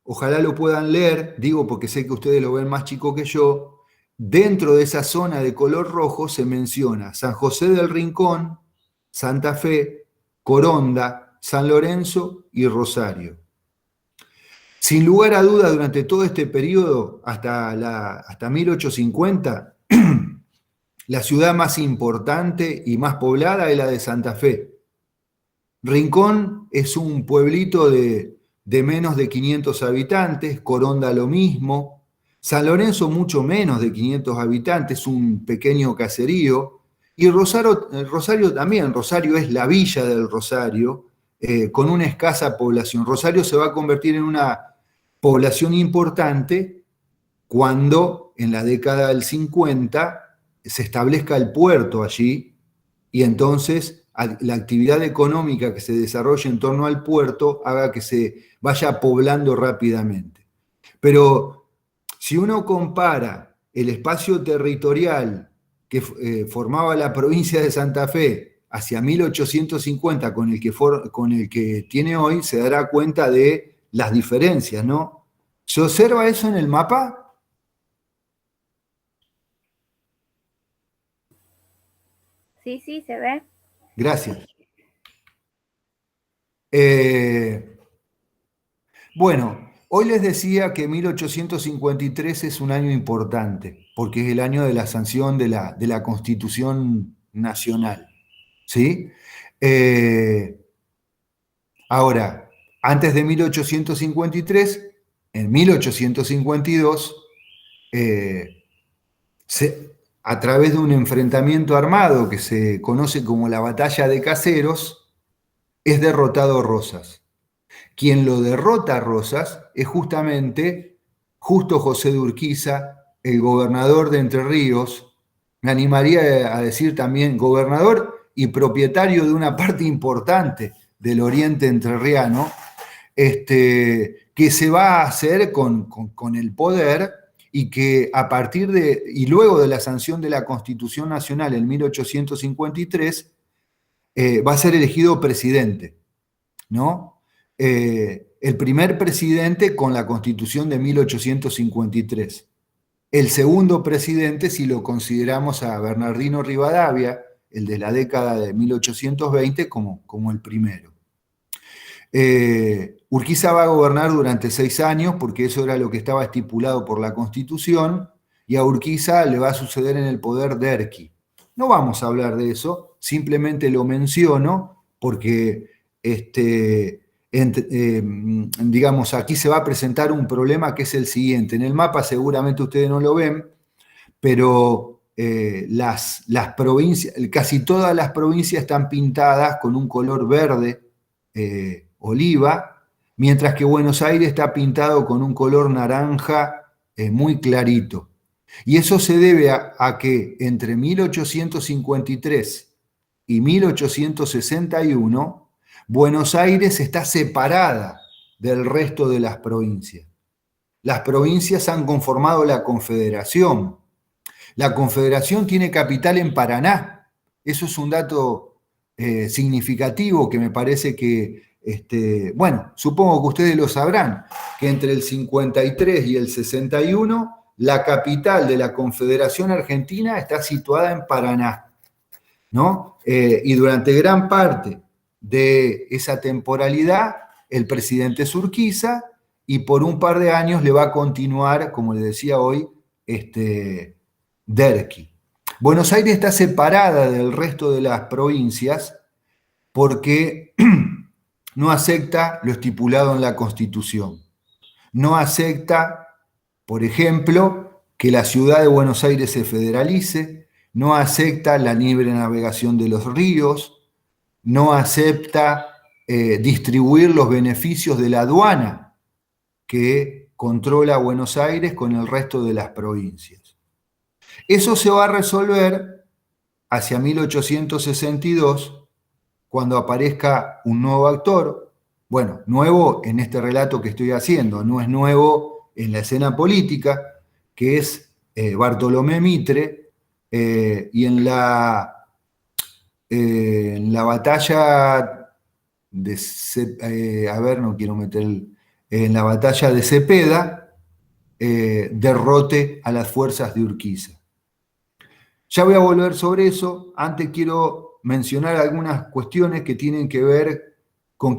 ojalá lo puedan leer, digo porque sé que ustedes lo ven más chico que yo. Dentro de esa zona de color rojo se menciona San José del Rincón, Santa Fe, Coronda, San Lorenzo y Rosario. Sin lugar a duda, durante todo este periodo, hasta 1850, la ciudad más importante y más poblada es la de Santa Fe. Rincón es un pueblito de menos de 500 habitantes, Coronda lo mismo, San Lorenzo mucho menos de 500 habitantes, un pequeño caserío, y Rosario también, Rosario es la villa del Rosario, con una escasa población. Rosario se va a convertir en una población importante cuando en la década del 50 se establezca el puerto allí, y entonces la actividad económica que se desarrolla en torno al puerto haga que se vaya poblando rápidamente. Pero si uno compara el espacio territorial que formaba la provincia de Santa Fe hacia 1850 con el que tiene hoy, se dará cuenta de las diferencias, ¿no? ¿Se observa eso en el mapa? Sí, sí, se ve. Gracias. Bueno, Hoy les decía que 1853 es un año importante, porque es el año de la sanción de la Constitución Nacional, ¿sí? Ahora, antes de 1853, en 1852, a través de un enfrentamiento armado que se conoce como la Batalla de Caseros, es derrotado Rosas. Quien lo derrota a Rosas es justamente Justo José de Urquiza, el gobernador de Entre Ríos, me animaría a decir también gobernador y propietario de una parte importante del oriente entrerriano, que se va a hacer con el poder y que a partir de, y luego de la sanción de la Constitución Nacional en 1853, va a ser elegido presidente, ¿no? El primer presidente con la Constitución de 1853. El segundo presidente, si lo consideramos a Bernardino Rivadavia, el de la década de 1820, como el primero. Urquiza va a gobernar durante 6 años, porque eso era lo que estaba estipulado por la Constitución, y a Urquiza le va a suceder en el poder Derqui. No vamos a hablar de eso, simplemente lo menciono porque digamos, aquí se va a presentar un problema que es el siguiente. En el mapa seguramente ustedes no lo ven, pero las provincias, casi todas las provincias están pintadas con un color verde, oliva, mientras que Buenos Aires está pintado con un color naranja muy clarito. Y eso se debe a que entre 1853 y 1861, Buenos Aires está separada del resto de las provincias. Las provincias han conformado la Confederación. La Confederación tiene capital en Paraná. Eso es un dato significativo que me parece que, bueno, supongo que ustedes lo sabrán, que entre el 53 y el 61, la capital de la Confederación Argentina está situada en Paraná, ¿no? Y durante gran parte de esa temporalidad, el presidente es Urquiza, y por un par de años le va a continuar, como le decía hoy, Derqui. Buenos Aires está separada del resto de las provincias porque no acepta lo estipulado en la Constitución. No acepta, por ejemplo, que la ciudad de Buenos Aires se federalice, no acepta la libre navegación de los ríos, no acepta distribuir los beneficios de la aduana que controla Buenos Aires con el resto de las provincias. Eso se va a resolver hacia 1862, cuando aparezca un nuevo actor. Bueno, nuevo en este relato que estoy haciendo, no es nuevo en la escena política, que es Bartolomé Mitre, y en la batalla de, no quiero meter, en la batalla de Cepeda, derrote a las fuerzas de Urquiza. Ya voy a volver sobre eso. Antes quiero mencionar algunas cuestiones que tienen que ver con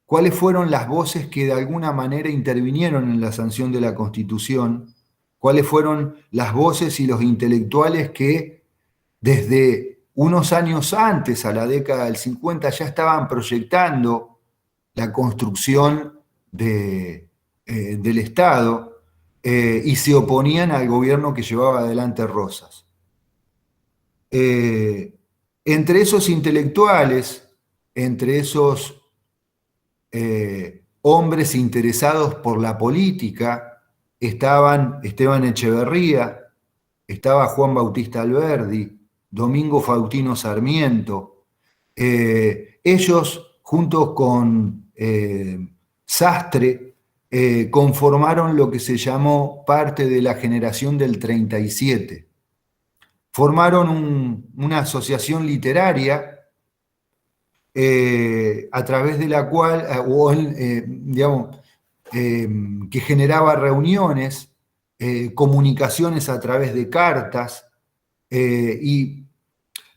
cuáles fueron las voces que de alguna manera intervinieron en la sanción de la Constitución, cuáles fueron las voces y los intelectuales que desde unos años antes, a la década del 50, ya estaban proyectando la construcción del Estado y se oponían al gobierno que llevaba adelante Rosas. Entre esos intelectuales, entre esos hombres interesados por la política, estaban Esteban Echeverría, estaba Juan Bautista Alberdi, Domingo Faustino Sarmiento. Ellos, juntos con Sastre, conformaron lo que se llamó parte de la generación del 37. Formaron una asociación literaria a través de la cual, que generaba reuniones, comunicaciones a través de cartas, y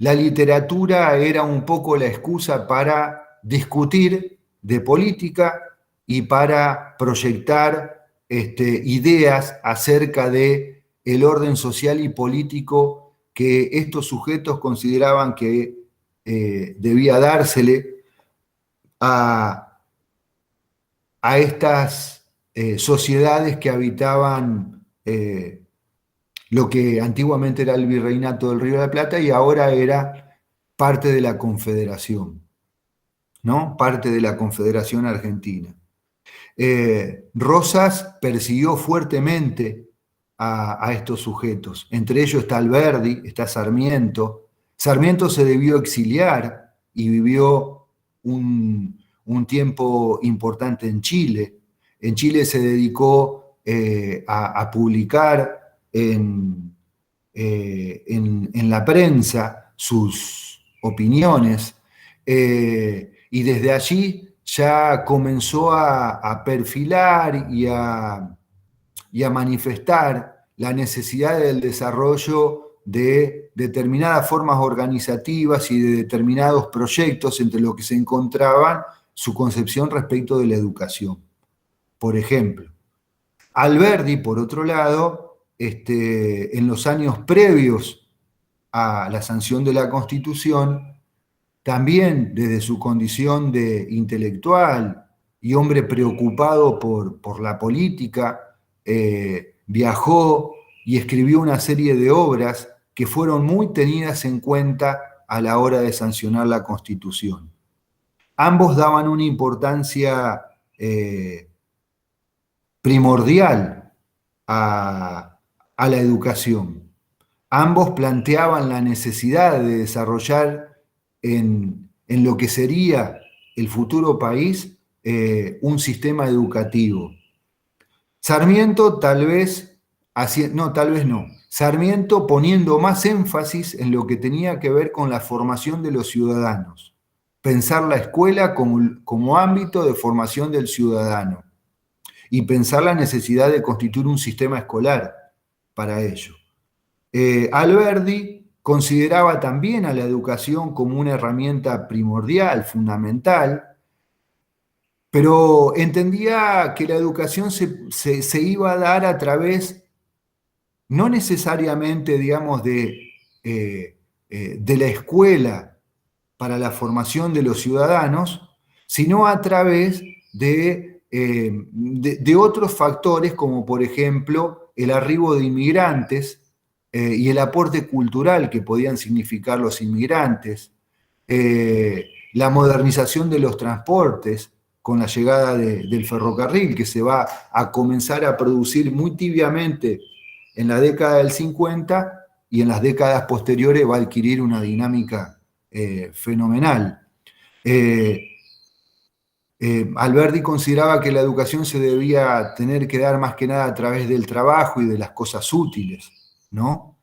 la literatura era un poco la excusa para discutir de política y para proyectar ideas acerca de el orden social y político que estos sujetos consideraban que debía dársele a estas sociedades que habitaban lo que antiguamente era el Virreinato del Río de la Plata y ahora era parte de la Confederación, ¿no? Parte de la Confederación Argentina. Rosas persiguió fuertemente a estos sujetos. Entre ellos está Alberdi, está Sarmiento. Sarmiento se debió exiliar y vivió un tiempo importante en Chile. En Chile se dedicó a publicar en la prensa sus opiniones y desde allí ya comenzó a perfilar y a manifestar la necesidad del desarrollo de determinadas formas organizativas y de determinados proyectos entre los que se encontraban su concepción respecto de la educación. Por ejemplo, Alberdi, por otro lado, en los años previos a la sanción de la Constitución, también desde su condición de intelectual y hombre preocupado por la política, viajó y escribió una serie de obras que fueron muy tenidas en cuenta a la hora de sancionar la Constitución. Ambos daban una importancia primordial a la educación. Ambos planteaban la necesidad de desarrollar en lo que sería el futuro país un sistema educativo. Sarmiento Sarmiento poniendo más énfasis en lo que tenía que ver con la formación de los ciudadanos, pensar la escuela como ámbito de formación del ciudadano y pensar la necesidad de constituir un sistema escolar para ello. Alberdi consideraba también a la educación como una herramienta primordial, fundamental, pero entendía que la educación se iba a dar a través, no necesariamente, digamos, de la escuela para la formación de los ciudadanos, sino a través de otros factores, como por ejemplo el arribo de inmigrantes, y el aporte cultural que podían significar los inmigrantes, la modernización de los transportes con la llegada del ferrocarril, que se va a comenzar a producir muy tibiamente en la década del 50 y en las décadas posteriores va a adquirir una dinámica fenomenal. Alberdi consideraba que la educación se debía tener que dar más que nada a través del trabajo y de las cosas útiles, ¿no?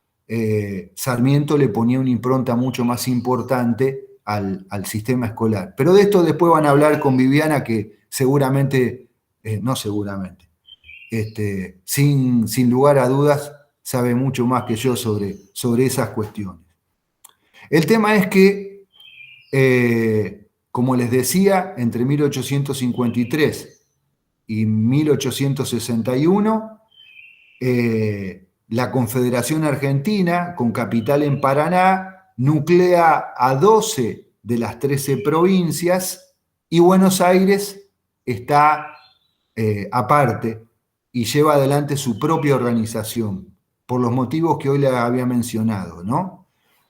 Sarmiento le ponía una impronta mucho más importante al sistema escolar. Pero de esto después van a hablar con Viviana, que seguramente, sin lugar a dudas, sabe mucho más que yo sobre esas cuestiones. El tema es que, como les decía, entre 1853 y 1861, la Confederación Argentina, con capital en Paraná, nuclea a 12 de las 13 provincias y Buenos Aires está aparte y lleva adelante su propia organización, por los motivos que hoy le había mencionado, ¿no?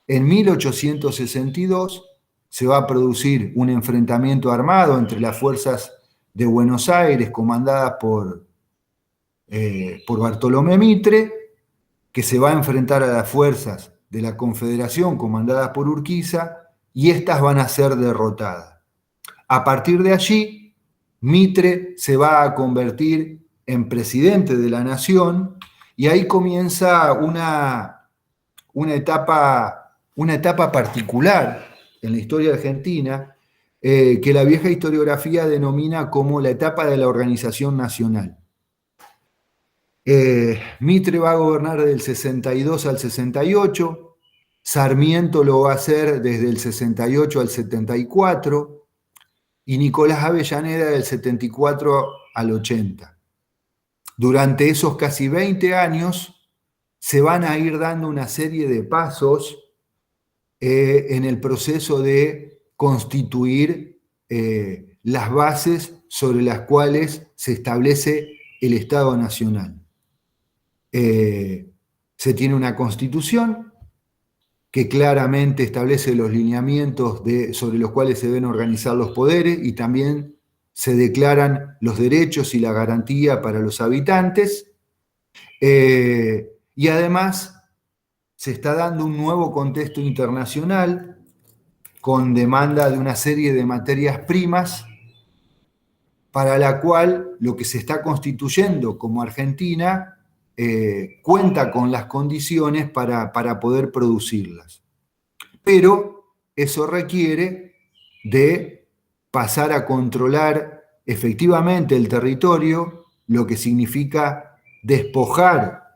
En 1862 se va a producir un enfrentamiento armado entre las fuerzas de Buenos Aires, comandadas por Bartolomé Mitre, que se va a enfrentar a las fuerzas de la Confederación comandadas por Urquiza, y estas van a ser derrotadas. A partir de allí, Mitre se va a convertir en presidente de la nación, y ahí comienza una etapa particular en la historia argentina, que la vieja historiografía denomina como la etapa de la organización nacional. Mitre va a gobernar del 62 al 68, Sarmiento lo va a hacer desde el 68 al 74, y Nicolás Avellaneda del 74 al 80. Durante esos casi 20 años se van a ir dando una serie de pasos en el proceso de constituir las bases sobre las cuales se establece el Estado Nacional. Se tiene una constitución que claramente establece los lineamientos sobre los cuales se deben organizar los poderes y también se declaran los derechos y la garantía para los habitantes. Y además se está dando un nuevo contexto internacional con demanda de una serie de materias primas para la cual lo que se está constituyendo como Argentina cuenta con las condiciones para poder producirlas. Pero eso requiere de pasar a controlar efectivamente el territorio, lo que significa despojar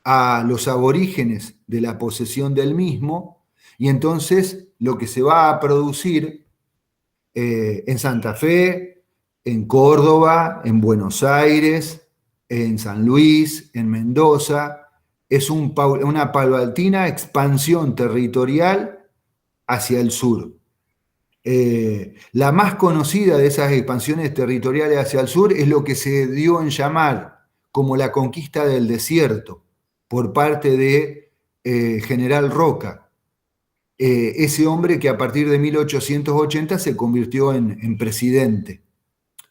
a los aborígenes de la posesión del mismo, y entonces lo que se va a producir en Santa Fe, en Córdoba, en Buenos Aires, en San Luis, en Mendoza, es una paulatina expansión territorial hacia el sur. La más conocida de esas expansiones territoriales hacia el sur es lo que se dio en llamar como la conquista del desierto por parte de General Roca, ese hombre que a partir de 1880 se convirtió en presidente,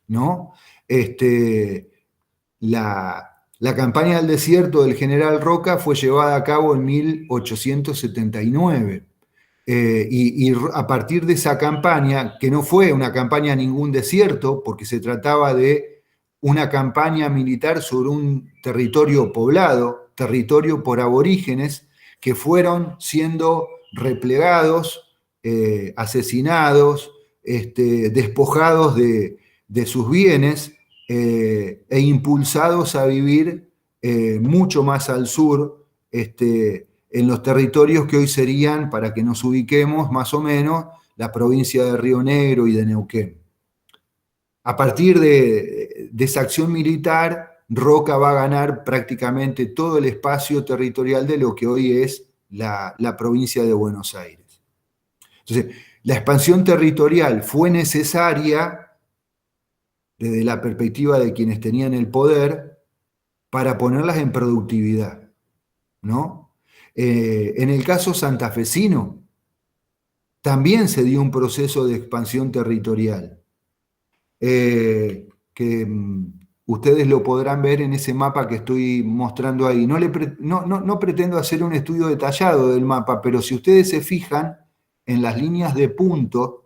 ¿no? La campaña del desierto del general Roca fue llevada a cabo en 1879. Y a partir de esa campaña, que no fue una campaña a ningún desierto, porque se trataba de una campaña militar sobre un territorio poblado, territorio por aborígenes, que fueron siendo replegados, asesinados, despojados de sus bienes, e impulsados a vivir mucho más al sur, en los territorios que hoy serían, para que nos ubiquemos más o menos, la provincia de Río Negro y de Neuquén. A partir de esa acción militar, Roca va a ganar prácticamente todo el espacio territorial de lo que hoy es la provincia de Buenos Aires. Entonces, la expansión territorial fue necesaria desde la perspectiva de quienes tenían el poder para ponerlas en productividad, ¿no? En el caso santafesino, también se dio un proceso de expansión territorial, que ustedes lo podrán ver en ese mapa que estoy mostrando ahí. No pretendo hacer un estudio detallado del mapa, pero si ustedes se fijan en las líneas de punto,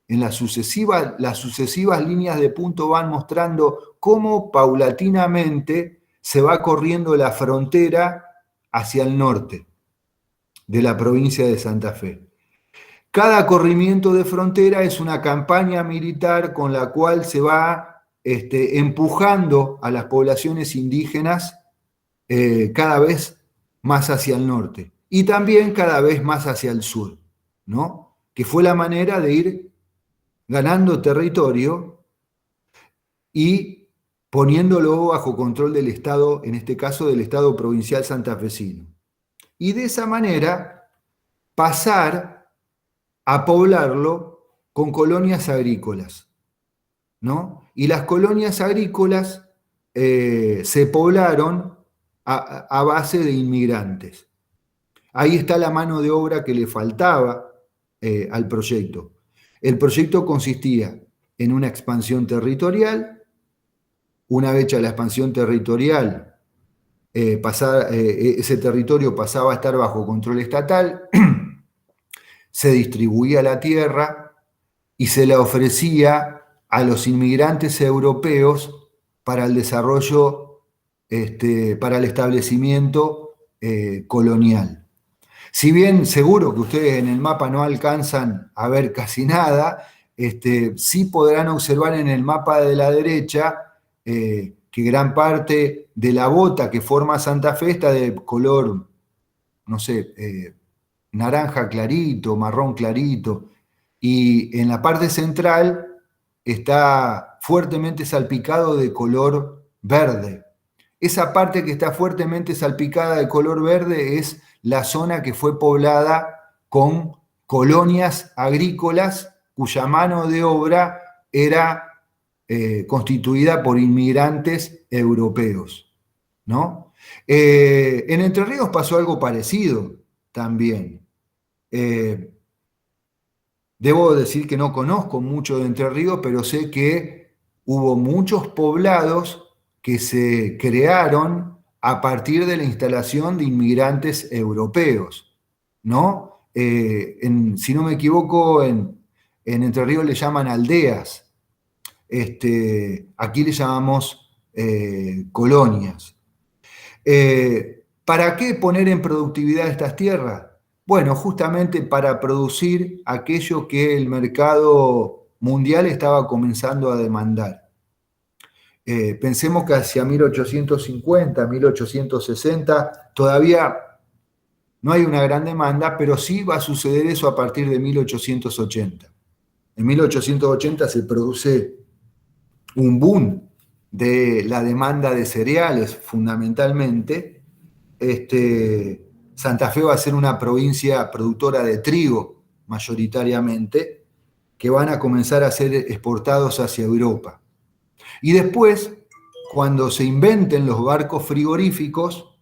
en las sucesivas líneas de punto van mostrando cómo paulatinamente se va corriendo la frontera hacia el norte de la provincia de Santa Fe. Cada corrimiento de frontera es una campaña militar con la cual se va empujando a las poblaciones indígenas cada vez más hacia el norte y también cada vez más hacia el sur, ¿no? Que fue la manera de ir ganando territorio y poniéndolo bajo control del Estado, en este caso del Estado provincial santafesino. Y de esa manera pasar a poblarlo con colonias agrícolas, ¿no? Y las colonias agrícolas se poblaron a base de inmigrantes. Ahí está la mano de obra que le faltaba al proyecto. El proyecto consistía en una expansión territorial. Una vez hecha la expansión territorial, ese territorio pasaba a estar bajo control estatal, se distribuía la tierra y se la ofrecía a los inmigrantes europeos para el desarrollo, para el establecimiento colonial. Si bien seguro que ustedes en el mapa no alcanzan a ver casi nada, sí podrán observar en el mapa de la derecha que gran parte de la bota que forma Santa Fe está de color, no sé, naranja clarito, marrón clarito, y en la parte central está fuertemente salpicado de color verde. Esa parte que está fuertemente salpicada de color verde es la zona que fue poblada con colonias agrícolas cuya mano de obra era constituida por inmigrantes europeos, ¿no? En Entre Ríos pasó algo parecido también. Debo decir que no conozco mucho de Entre Ríos, pero sé que hubo muchos poblados que se crearon a partir de la instalación de inmigrantes europeos, ¿no? Si no me equivoco, en Entre Ríos le llaman aldeas. Aquí le llamamos colonias. ¿Para qué poner en productividad estas tierras? Bueno, justamente para producir aquello que el mercado mundial estaba comenzando a demandar. Pensemos que hacia 1850, 1860, todavía no hay una gran demanda, pero sí va a suceder eso a partir de 1880. En 1880 se produce un boom de la demanda de cereales, fundamentalmente. Santa Fe va a ser una provincia productora de trigo, mayoritariamente, que van a comenzar a ser exportados hacia Europa. Y después, cuando se inventen los barcos frigoríficos,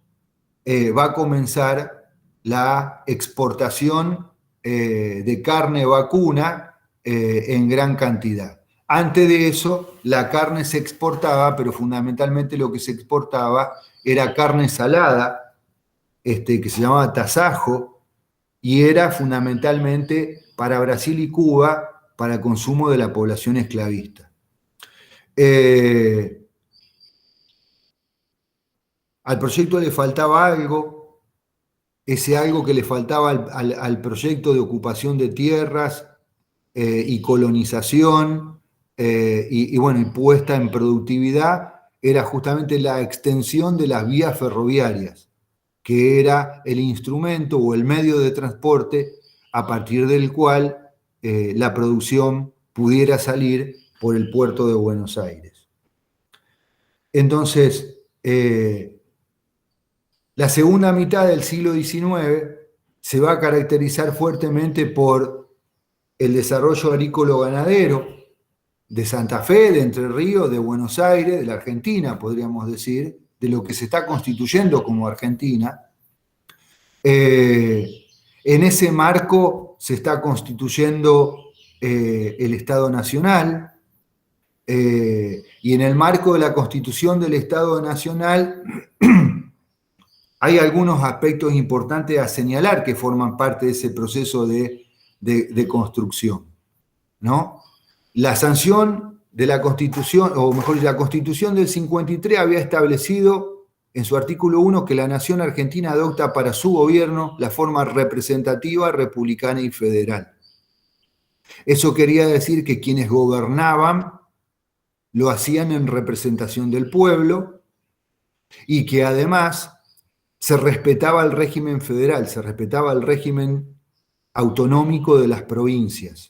va a comenzar la exportación de carne vacuna en gran cantidad. Antes de eso, la carne se exportaba, pero fundamentalmente lo que se exportaba era carne salada, que se llamaba tasajo, y era fundamentalmente para Brasil y Cuba para consumo de la población esclavista. Al proyecto le faltaba algo, ese algo que le faltaba al proyecto de ocupación de tierras y colonización y puesta en productividad, era justamente la extensión de las vías ferroviarias, que era el instrumento o el medio de transporte a partir del cual la producción pudiera salir por el puerto de Buenos Aires. Entonces, la segunda mitad del siglo XIX se va a caracterizar fuertemente por el desarrollo agrícola-ganadero de Santa Fe, de Entre Ríos, de Buenos Aires, de la Argentina, podríamos decir, de lo que se está constituyendo como Argentina. En ese marco se está constituyendo el Estado Nacional, y en el marco de la constitución del Estado Nacional hay algunos aspectos importantes a señalar que forman parte de ese proceso de construcción, ¿no? La sanción de la Constitución, o mejor, la Constitución del 53 había establecido en su artículo 1 que la nación argentina adopta para su gobierno la forma representativa, republicana y federal. Eso quería decir que quienes gobernaban lo hacían en representación del pueblo y que además se respetaba el régimen federal, se respetaba el régimen autonómico de las provincias.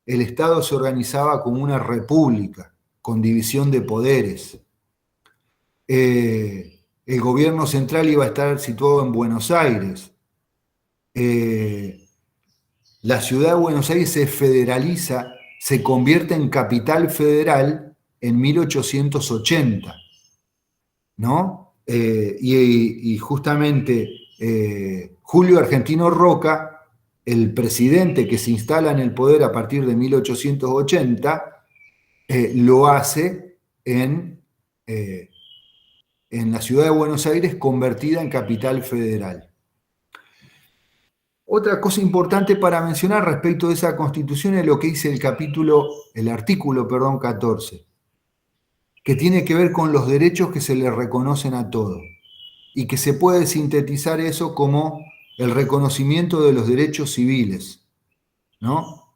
El Estado se organizaba como una república, con división de poderes. El gobierno central iba a estar situado en Buenos Aires. La ciudad de Buenos Aires se federaliza, se convierte en capital federal en 1880, ¿no? Y justamente Julio Argentino Roca, el presidente que se instala en el poder a partir de 1880, lo hace en la ciudad de Buenos Aires, convertida en capital federal. Otra cosa importante para mencionar respecto de esa constitución es lo que dice el artículo 14, que tiene que ver con los derechos que se le reconocen a todos, y que se puede sintetizar eso como el reconocimiento de los derechos civiles, ¿no?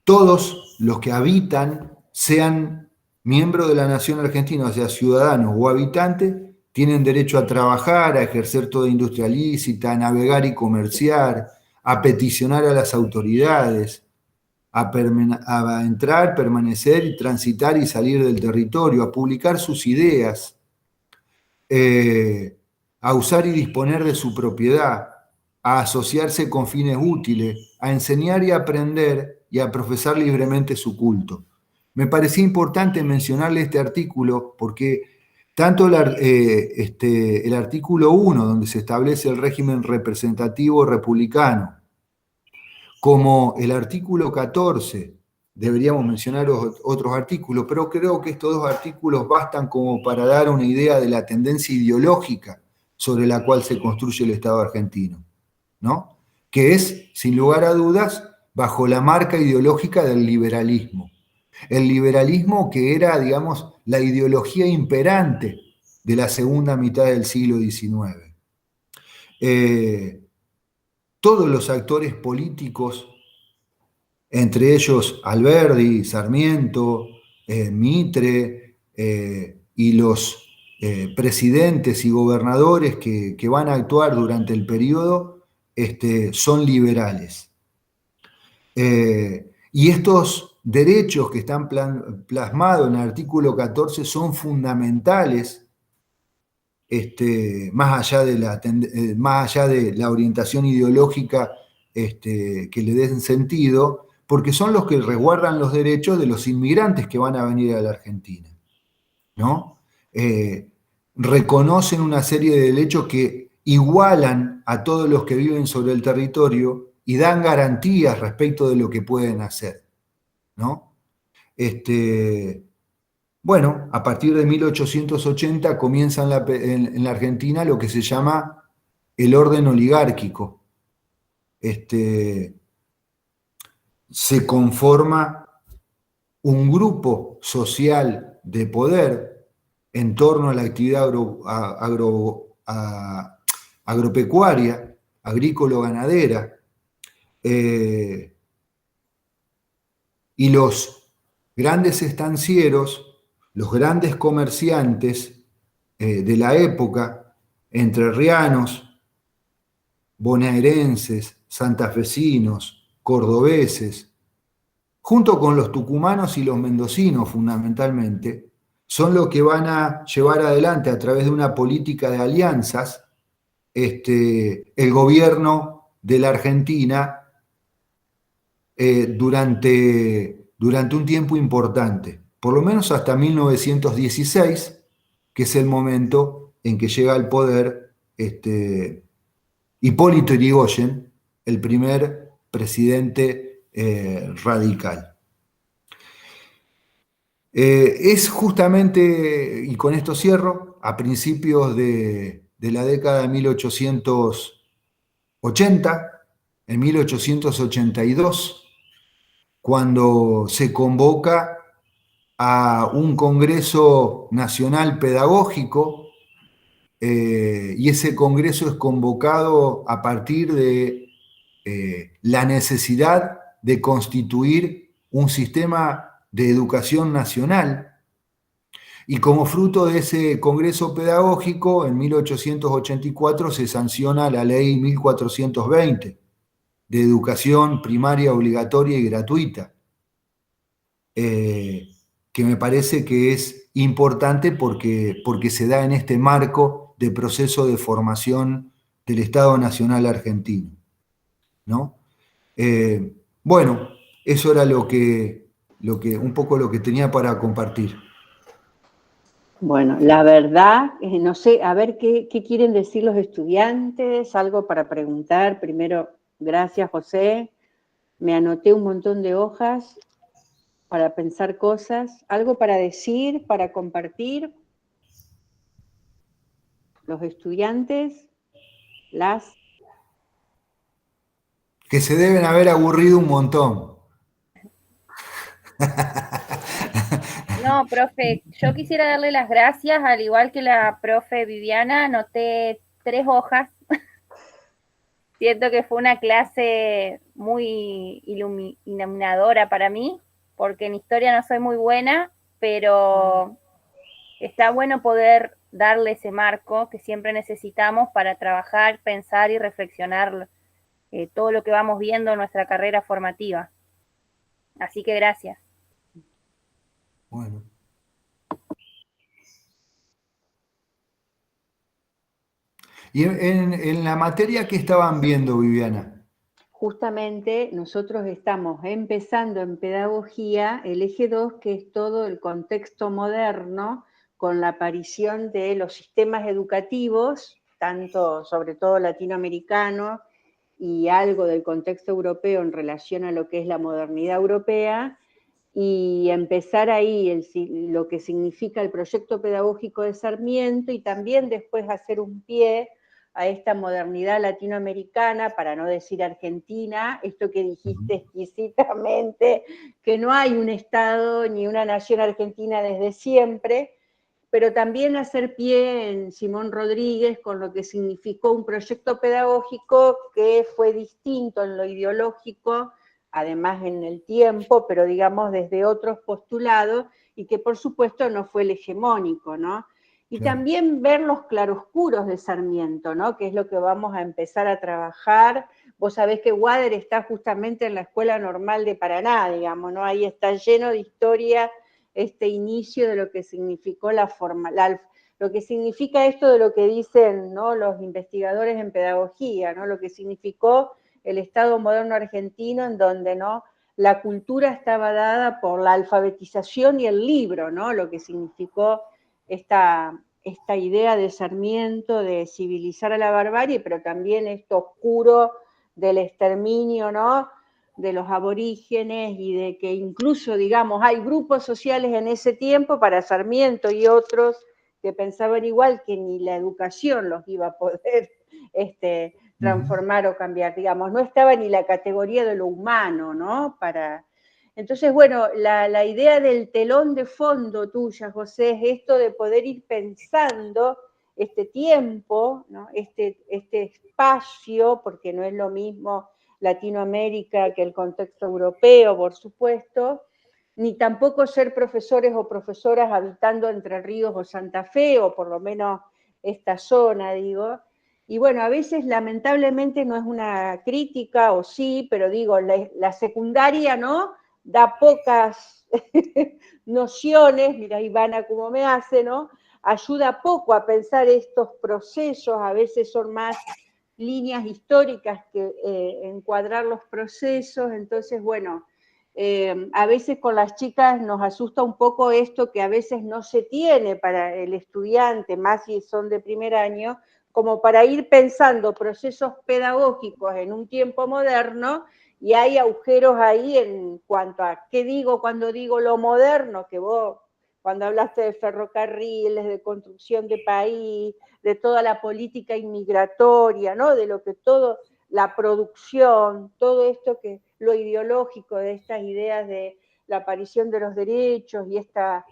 Todos los que habitan, sean miembros de la nación argentina, o sea, ciudadanos o habitantes, tienen derecho a trabajar, a ejercer toda industria lícita, a navegar y comerciar, a peticionar a las autoridades, a entrar, permanecer y transitar y salir del territorio, a publicar sus ideas, a usar y disponer de su propiedad, a asociarse con fines útiles, a enseñar y aprender y a profesar libremente su culto. Me parecía importante mencionarle este artículo porque tanto el artículo 1, donde se establece el régimen representativo republicano, como el artículo 14, deberíamos mencionar otros artículos, pero creo que estos 2 artículos bastan como para dar una idea de la tendencia ideológica sobre la cual se construye el Estado argentino, ¿no? Que es, sin lugar a dudas, bajo la marca ideológica del liberalismo. El liberalismo que era, digamos, la ideología imperante de la segunda mitad del siglo XIX. Todos los actores políticos, entre ellos Alberdi, Sarmiento, Mitre, y los presidentes y gobernadores que van a actuar durante el periodo, son liberales. Y estos derechos que están plasmados en el artículo 14 son fundamentales, más allá de la orientación ideológica que le den sentido, porque son los que resguardan los derechos de los inmigrantes que van a venir a la Argentina, ¿no? Reconocen una serie de derechos que igualan a todos los que viven sobre el territorio y dan garantías respecto de lo que pueden hacer, ¿no? Bueno, a partir de 1880 comienza en la Argentina lo que se llama el orden oligárquico. Se conforma un grupo social de poder en torno a la actividad agropecuaria, agrícola-ganadera, y los grandes estancieros, los grandes comerciantes de la época, entrerrianos, bonaerenses, santafesinos, cordobeses, junto con los tucumanos y los mendocinos fundamentalmente, son los que van a llevar adelante a través de una política de alianzas el gobierno de la Argentina durante un tiempo importante, por lo menos hasta 1916, que es el momento en que llega al poder Hipólito Yrigoyen, el primer presidente radical. Es justamente, y con esto cierro, a principios de la década de 1880, en 1882, cuando se convoca a un Congreso Nacional Pedagógico, y ese Congreso es convocado a partir de la necesidad de constituir un sistema de educación nacional, y como fruto de ese Congreso Pedagógico, en 1884 se sanciona la Ley 1420 de educación primaria obligatoria y gratuita, que me parece que es importante porque se da en este marco de proceso de formación del Estado Nacional Argentino, ¿no? Bueno, eso era un poco lo que tenía para compartir. Bueno, la verdad, no sé, a ver qué quieren decir los estudiantes, algo para preguntar. Primero, gracias, José. Me anoté un montón de hojas para pensar cosas. ¿Algo para decir, para compartir? Los estudiantes, Que se deben haber aburrido un montón. No, profe, yo quisiera darle las gracias, al igual que la profe Viviana, anoté 3 hojas. Siento que fue una clase muy iluminadora para mí, porque en historia no soy muy buena, pero está bueno poder darle ese marco que siempre necesitamos para trabajar, pensar y reflexionar todo lo que vamos viendo en nuestra carrera formativa. Así que gracias. Bueno. ¿Y en la materia que estaban viendo, Viviana? Justamente nosotros estamos empezando en pedagogía el eje 2, que es todo el contexto moderno, con la aparición de los sistemas educativos, tanto, sobre todo latinoamericanos, y algo del contexto europeo en relación a lo que es la modernidad europea, y empezar ahí lo que significa el proyecto pedagógico de Sarmiento, y también después hacer un pie a esta modernidad latinoamericana, para no decir argentina, esto que dijiste exquisitamente, que no hay un Estado ni una nación argentina desde siempre, pero también hacer pie en Simón Rodríguez con lo que significó un proyecto pedagógico que fue distinto en lo ideológico, además en el tiempo, pero digamos desde otros postulados, y que por supuesto no fue el hegemónico, ¿no? Y Claro. también ver los claroscuros de Sarmiento, ¿no? Que es lo que vamos a empezar a trabajar. Vos sabés que Wader está justamente en la Escuela Normal de Paraná, digamos, ¿no? Ahí está lleno de historia este inicio de lo que significó lo que significa esto de lo que dicen, ¿no?, los investigadores en pedagogía, ¿no?, lo que significó el Estado moderno argentino, en donde, ¿no?, la cultura estaba dada por la alfabetización y el libro, ¿no?, lo que significó esta idea de Sarmiento de civilizar a la barbarie, pero también esto oscuro del exterminio, ¿no?, de los aborígenes, y de que incluso, digamos, hay grupos sociales en ese tiempo, para Sarmiento y otros que pensaban igual, que ni la educación los iba a poder transformar o cambiar, digamos, no estaba ni la categoría de lo humano, ¿no? Entonces, bueno, la idea del telón de fondo tuya, José, es esto de poder ir pensando este tiempo, ¿no?, este espacio, porque no es lo mismo Latinoamérica que el contexto europeo, por supuesto, ni tampoco ser profesores o profesoras habitando Entre Ríos o Santa Fe, o por lo menos esta zona, digo. Y bueno, a veces lamentablemente no es una crítica, o sí, pero digo, la secundaria, ¿no?, da pocas nociones, mira Ivana cómo me hace, ¿no?, ayuda poco a pensar estos procesos, a veces son más líneas históricas que encuadrar los procesos. Entonces, bueno, a veces con las chicas nos asusta un poco esto que a veces no se tiene para el estudiante, más si son de primer año, como para ir pensando procesos pedagógicos en un tiempo moderno, y hay agujeros ahí en cuanto a qué digo cuando digo lo moderno, que vos, cuando hablaste de ferrocarriles, de construcción de país, de toda la política inmigratoria, ¿no?, de lo que todo, la producción, todo esto que lo ideológico de estas ideas de la aparición de los derechos y estas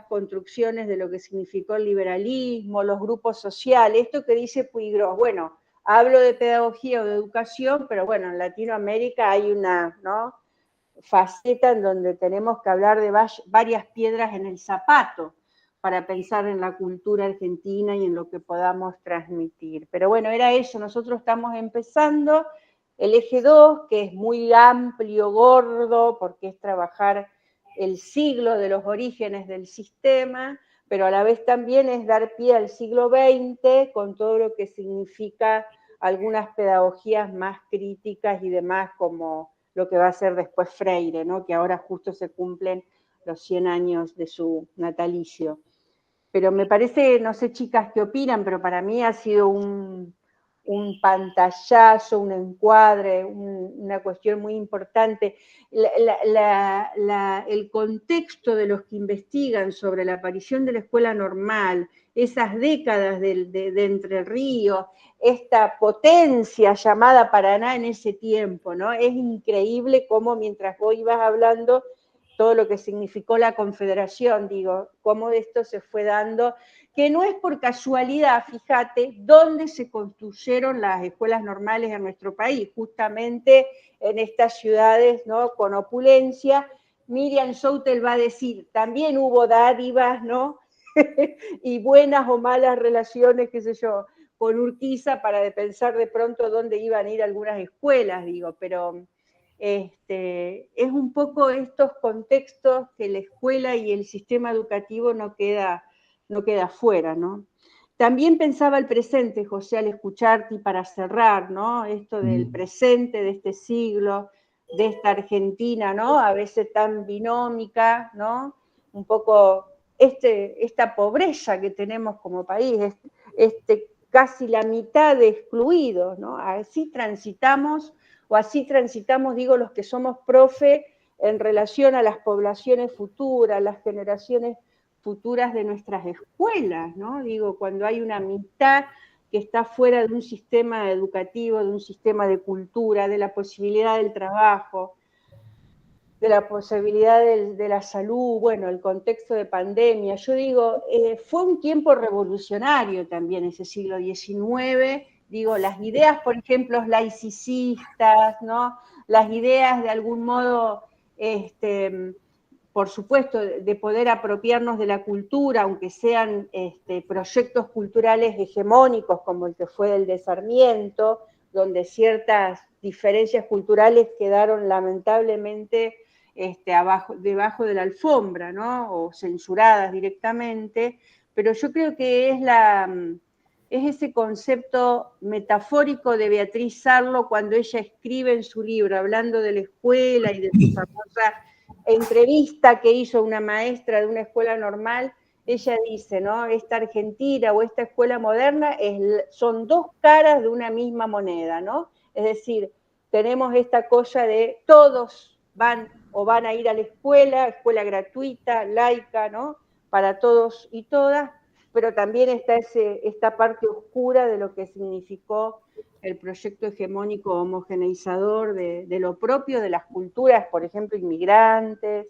construcciones de lo que significó el liberalismo, los grupos sociales, esto que dice Puigros. Bueno, hablo de pedagogía o de educación, pero bueno, en Latinoamérica hay una, ¿no?, faceta en donde tenemos que hablar de varias piedras en el zapato para pensar en la cultura argentina y en lo que podamos transmitir. Pero bueno, era eso, nosotros estamos empezando el eje 2, que es muy amplio, gordo, porque es trabajar el siglo de los orígenes del sistema, pero a la vez también es dar pie al siglo XX, con todo lo que significa algunas pedagogías más críticas y demás, como lo que va a ser después Freire, ¿no?, que ahora justo se cumplen los 100 años de su natalicio. Pero me parece, no sé chicas qué opinan, pero para mí ha sido un pantallazo, un encuadre, una cuestión muy importante. El contexto de los que investigan sobre la aparición de la escuela normal, esas décadas de Entre Ríos, esta potencia llamada Paraná en ese tiempo, ¿no? Es increíble cómo mientras vos ibas hablando, todo lo que significó la Confederación, digo, cómo esto se fue dando, que no es por casualidad, fíjate, dónde se construyeron las escuelas normales en nuestro país, justamente en estas ciudades, ¿no?, con opulencia. Miriam Soutel va a decir, también hubo dádivas, ¿no?, y buenas o malas relaciones, qué sé yo, con Urquiza para pensar de pronto dónde iban a ir algunas escuelas, digo, pero es un poco estos contextos que la escuela y el sistema educativo no queda fuera, ¿no? También pensaba el presente, José, al escucharte y para cerrar, ¿no? Esto del presente de este siglo, de esta Argentina, ¿no? A veces tan binómica, ¿no? Un poco esta pobreza que tenemos como país, casi la mitad de excluidos, ¿no? Así transitamos, digo, los que somos profe en relación a las poblaciones futuras, las generaciones futuras de nuestras escuelas, ¿no? Digo, cuando hay una mitad que está fuera de un sistema educativo, de un sistema de cultura, de la posibilidad del trabajo, de la posibilidad de la salud, bueno, el contexto de pandemia. Yo digo, fue un tiempo revolucionario también ese siglo XIX, digo, las ideas, por ejemplo, laicistas, ¿no? Las ideas de algún modo, por supuesto, de poder apropiarnos de la cultura, aunque sean proyectos culturales hegemónicos, como el que fue el de Sarmiento, donde ciertas diferencias culturales quedaron lamentablemente debajo de la alfombra, ¿no? O censuradas directamente, pero yo creo que es ese concepto metafórico de Beatriz Sarlo cuando ella escribe en su libro, hablando de la escuela y de su famosa entrevista que hizo una maestra de una escuela normal. Ella dice, ¿no? Esta Argentina o esta escuela moderna son dos caras de una misma moneda, ¿no? Es decir, tenemos esta cosa de todos van a ir a la escuela gratuita, laica, ¿no? Para todos y todas, pero también está esta parte oscura de lo que significó el proyecto hegemónico homogeneizador de lo propio de las culturas, por ejemplo, inmigrantes,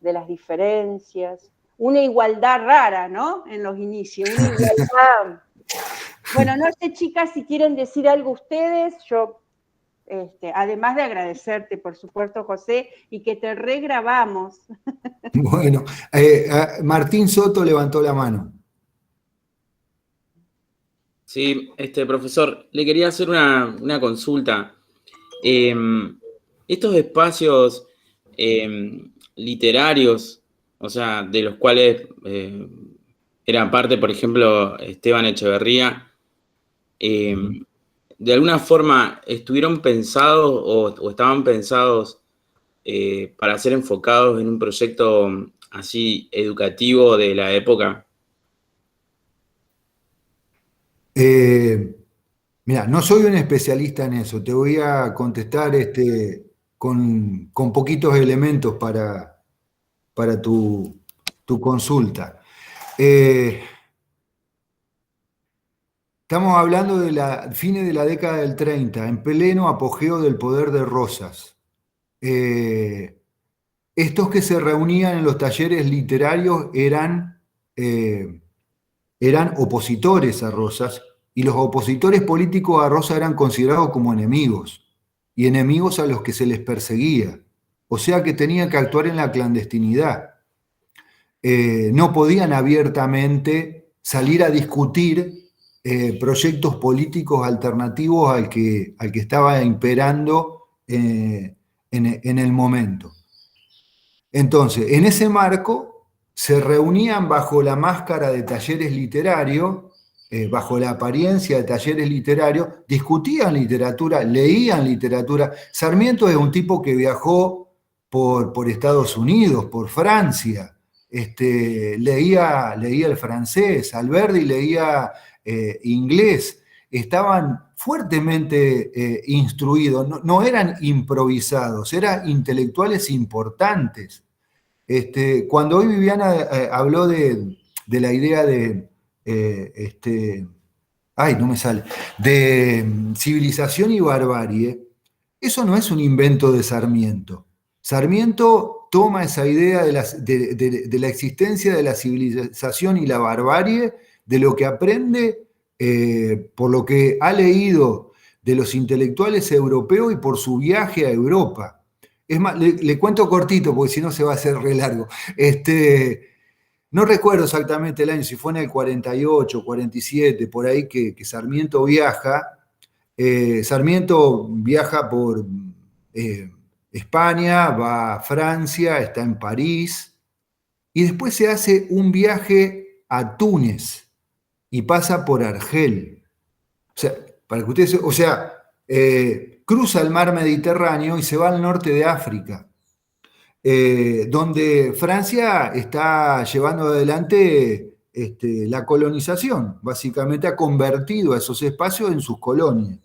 de las diferencias, una igualdad rara, ¿no? En los inicios, una igualdad. Bueno, no sé, chicas, si quieren decir algo ustedes, yo, además de agradecerte, por supuesto, José, y que te regrabamos. Bueno, Martín Soto levantó la mano. Sí, profesor, le quería hacer una consulta. Estos espacios literarios, o sea, de los cuales eran parte, por ejemplo, Esteban Echeverría, ¿de alguna forma estuvieron pensados o estaban pensados para ser enfocados en un proyecto así educativo de la época? Mira, no soy un especialista en eso, te voy a contestar con poquitos elementos para tu consulta. Estamos hablando de fines de la década del 30, en pleno apogeo del poder de Rosas. Estos que se reunían en los talleres literarios eran opositores a Rosas, y los opositores políticos a Rosas eran considerados como enemigos, y enemigos a los que se les perseguía. O sea que tenían que actuar en la clandestinidad. No podían abiertamente salir a discutir proyectos políticos alternativos al que estaba imperando en el momento. Entonces, en ese marco, se reunían bajo la máscara de talleres literarios, bajo la apariencia de talleres literarios, discutían literatura, leían literatura. Sarmiento es un tipo que viajó por Estados Unidos, por Francia, leía el francés, Alberdi leía inglés, estaban fuertemente instruidos, no eran improvisados, eran intelectuales importantes. Cuando hoy Viviana habló de la idea de civilización y barbarie, eso no es un invento de Sarmiento. Sarmiento toma esa idea de la existencia de la civilización y la barbarie, de lo que aprende por lo que ha leído de los intelectuales europeos y por su viaje a Europa. Es más, le cuento cortito, porque si no se va a hacer re largo. no recuerdo exactamente el año, si fue en el 48, 47, por ahí que Sarmiento viaja. Sarmiento viaja por España, va a Francia, está en París, y después se hace un viaje a Túnez y pasa por Argel. O sea, para que ustedes, o sea, cruza el mar Mediterráneo y se va al norte de África, donde Francia está llevando adelante la colonización, básicamente ha convertido a esos espacios en sus colonias.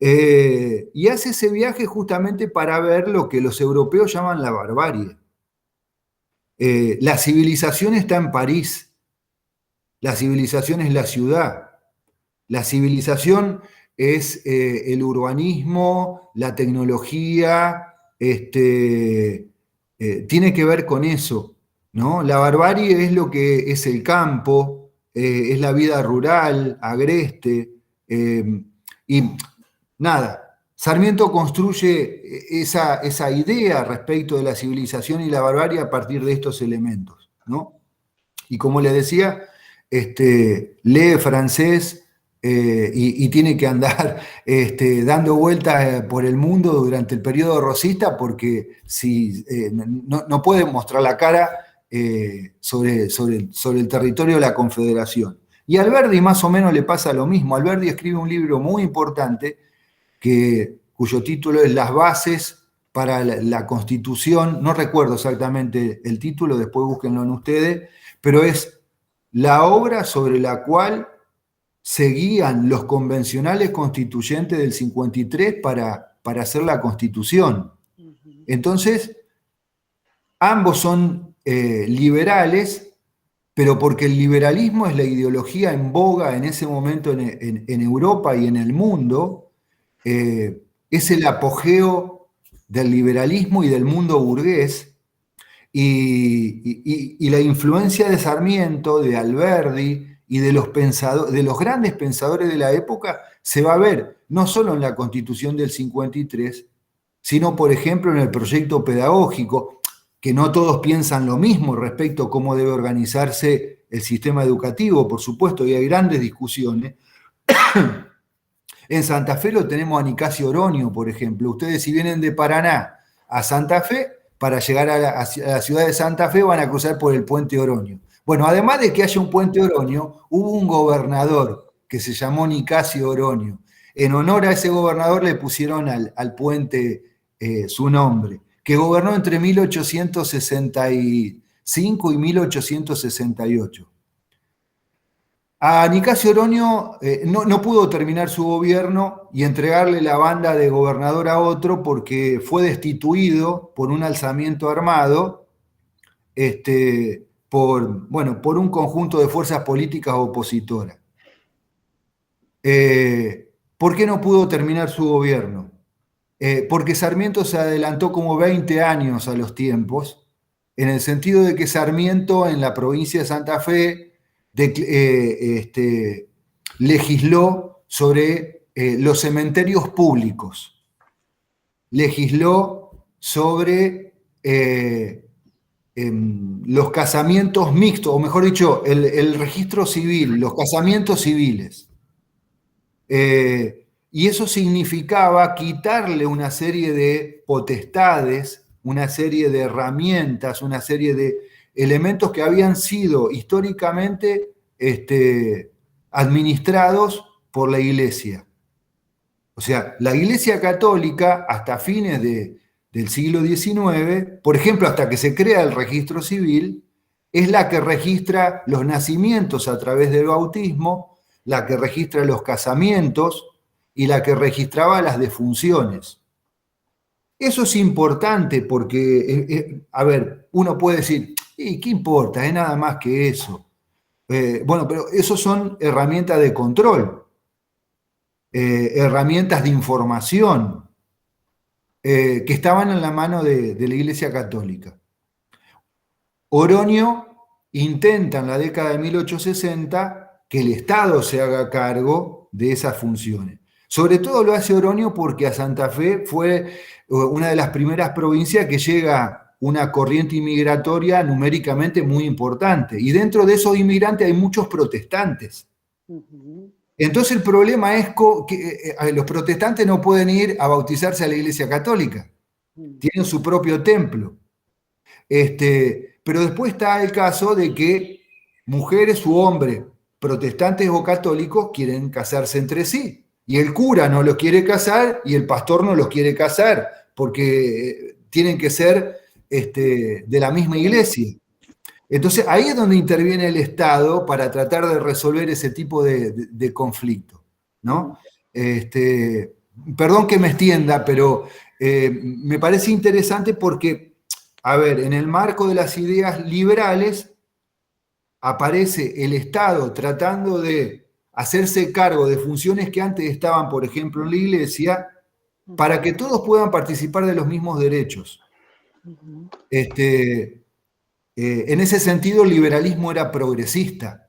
Y hace ese viaje justamente para ver lo que los europeos llaman la barbarie. La civilización está en París, la civilización es la ciudad, la civilización es el urbanismo, la tecnología, tiene que ver con eso, ¿no? La barbarie es lo que es el campo, es la vida rural, agreste, y nada. Sarmiento construye esa idea respecto de la civilización y la barbarie a partir de estos elementos, ¿no? Y como les decía, lee francés y tiene que andar dando vueltas por el mundo durante el periodo rosista porque no puede mostrar la cara sobre el territorio de la Confederación. Y a Alberdi más o menos le pasa lo mismo. Alberdi escribe un libro muy importante cuyo título es Las bases para la Constitución, no recuerdo exactamente el título, después búsquenlo en ustedes, pero es la obra sobre la cual se guían los convencionales constituyentes del 53 para hacer la Constitución. Entonces, ambos son liberales, pero porque el liberalismo es la ideología en boga en ese momento en Europa y en el mundo, es el apogeo del liberalismo y del mundo burgués, y la influencia de Sarmiento, de Alberdi y de los grandes pensadores de la época se va a ver no solo en la Constitución del 53, sino, por ejemplo, en el proyecto pedagógico, que no todos piensan lo mismo respecto a cómo debe organizarse el sistema educativo, por supuesto, y hay grandes discusiones. En Santa Fe lo tenemos a Nicasio Oronio, por ejemplo. Ustedes si vienen de Paraná a Santa Fe, para llegar a la ciudad de Santa Fe van a cruzar por el puente Oronio. Bueno, además de que haya un puente Oronio, hubo un gobernador que se llamó Nicasio Oronio. En honor a ese gobernador le pusieron al puente su nombre, que gobernó entre 1865 y 1868. A Nicasio Oronio no pudo terminar su gobierno y entregarle la banda de gobernador a otro porque fue destituido por un alzamiento armado por un conjunto de fuerzas políticas opositoras. ¿Por qué no pudo terminar su gobierno? Porque Sarmiento se adelantó como 20 años a los tiempos, en el sentido de que Sarmiento en la provincia de Santa Fe legisló sobre los cementerios públicos, legisló sobre los casamientos mixtos, o mejor dicho, el registro civil, los casamientos civiles. Y eso significaba quitarle una serie de potestades, una serie de herramientas, una serie de elementos que habían sido históricamente administrados por la Iglesia. O sea, la Iglesia Católica, hasta fines del siglo XIX, por ejemplo, hasta que se crea el registro civil, es la que registra los nacimientos a través del bautismo, la que registra los casamientos y la que registraba las defunciones. Eso es importante porque, uno puede decir, ¿y qué importa? Es nada más que eso. Pero eso son herramientas de control, herramientas de información que estaban en la mano de la Iglesia Católica. Oronio intenta en la década de 1860 que el Estado se haga cargo de esas funciones. Sobre todo lo hace Oronio porque a Santa Fe fue una de las primeras provincias que llega una corriente inmigratoria numéricamente muy importante. Y dentro de esos inmigrantes hay muchos protestantes. Entonces el problema es que los protestantes no pueden ir a bautizarse a la Iglesia Católica. Tienen su propio templo. Pero después está el caso de que mujeres u hombres, protestantes o católicos, quieren casarse entre sí. Y el cura no los quiere casar y el pastor no los quiere casar, porque tienen que ser de la misma iglesia. Entonces ahí es donde interviene el Estado para tratar de resolver ese tipo de conflicto, ¿no? Perdón que me extienda, pero me parece interesante porque, a ver, en el marco de las ideas liberales aparece el Estado tratando de hacerse cargo de funciones que antes estaban, por ejemplo, en la iglesia, para que todos puedan participar de los mismos derechos. En ese sentido, el liberalismo era progresista,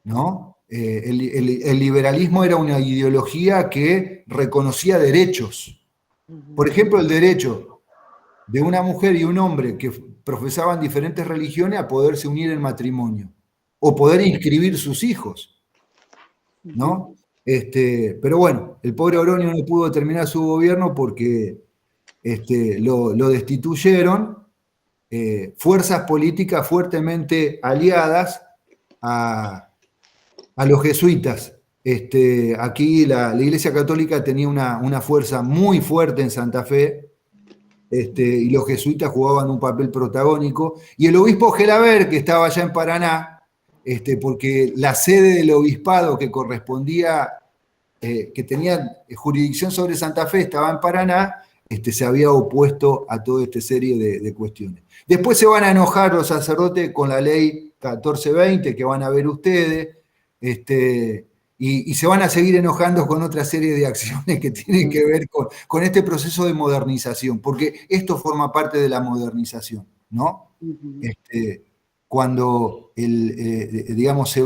¿no? El liberalismo era una ideología que reconocía derechos. Por ejemplo, el derecho de una mujer y un hombre que profesaban diferentes religiones a poderse unir en matrimonio, o poder inscribir sus hijos, ¿no? Pero bueno, el pobre Oroño no pudo terminar su gobierno porque lo destituyeron fuerzas políticas fuertemente aliadas a los jesuitas. Aquí la Iglesia Católica tenía una fuerza muy fuerte en Santa Fe, y los jesuitas jugaban un papel protagónico, y el obispo Gelaber, que estaba allá en Paraná, porque la sede del obispado que correspondía, que tenía jurisdicción sobre Santa Fe, estaba en Paraná, se había opuesto a toda esta serie de cuestiones. Después se van a enojar los sacerdotes con la ley 1420, que van a ver ustedes, y se van a seguir enojando con otra serie de acciones que tienen que ver con este proceso de modernización, porque esto forma parte de la modernización, ¿no? Cuando digamos,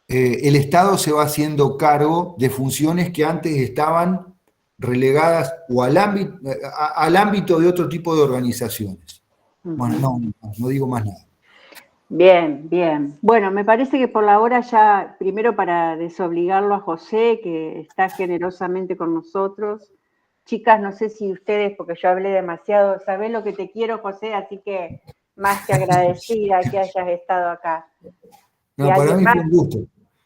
el Estado se va haciendo cargo de funciones que antes estaban relegadas o al ámbito de otro tipo de organizaciones. Bueno, no digo más nada. Bien, bien. Bueno, me parece que por la hora ya, primero para desobligarlo a José, que está generosamente con nosotros. Chicas, no sé si ustedes, porque yo hablé demasiado, sabés lo que te quiero, José, así que más que agradecida que hayas estado acá. No, para mí fue un gusto.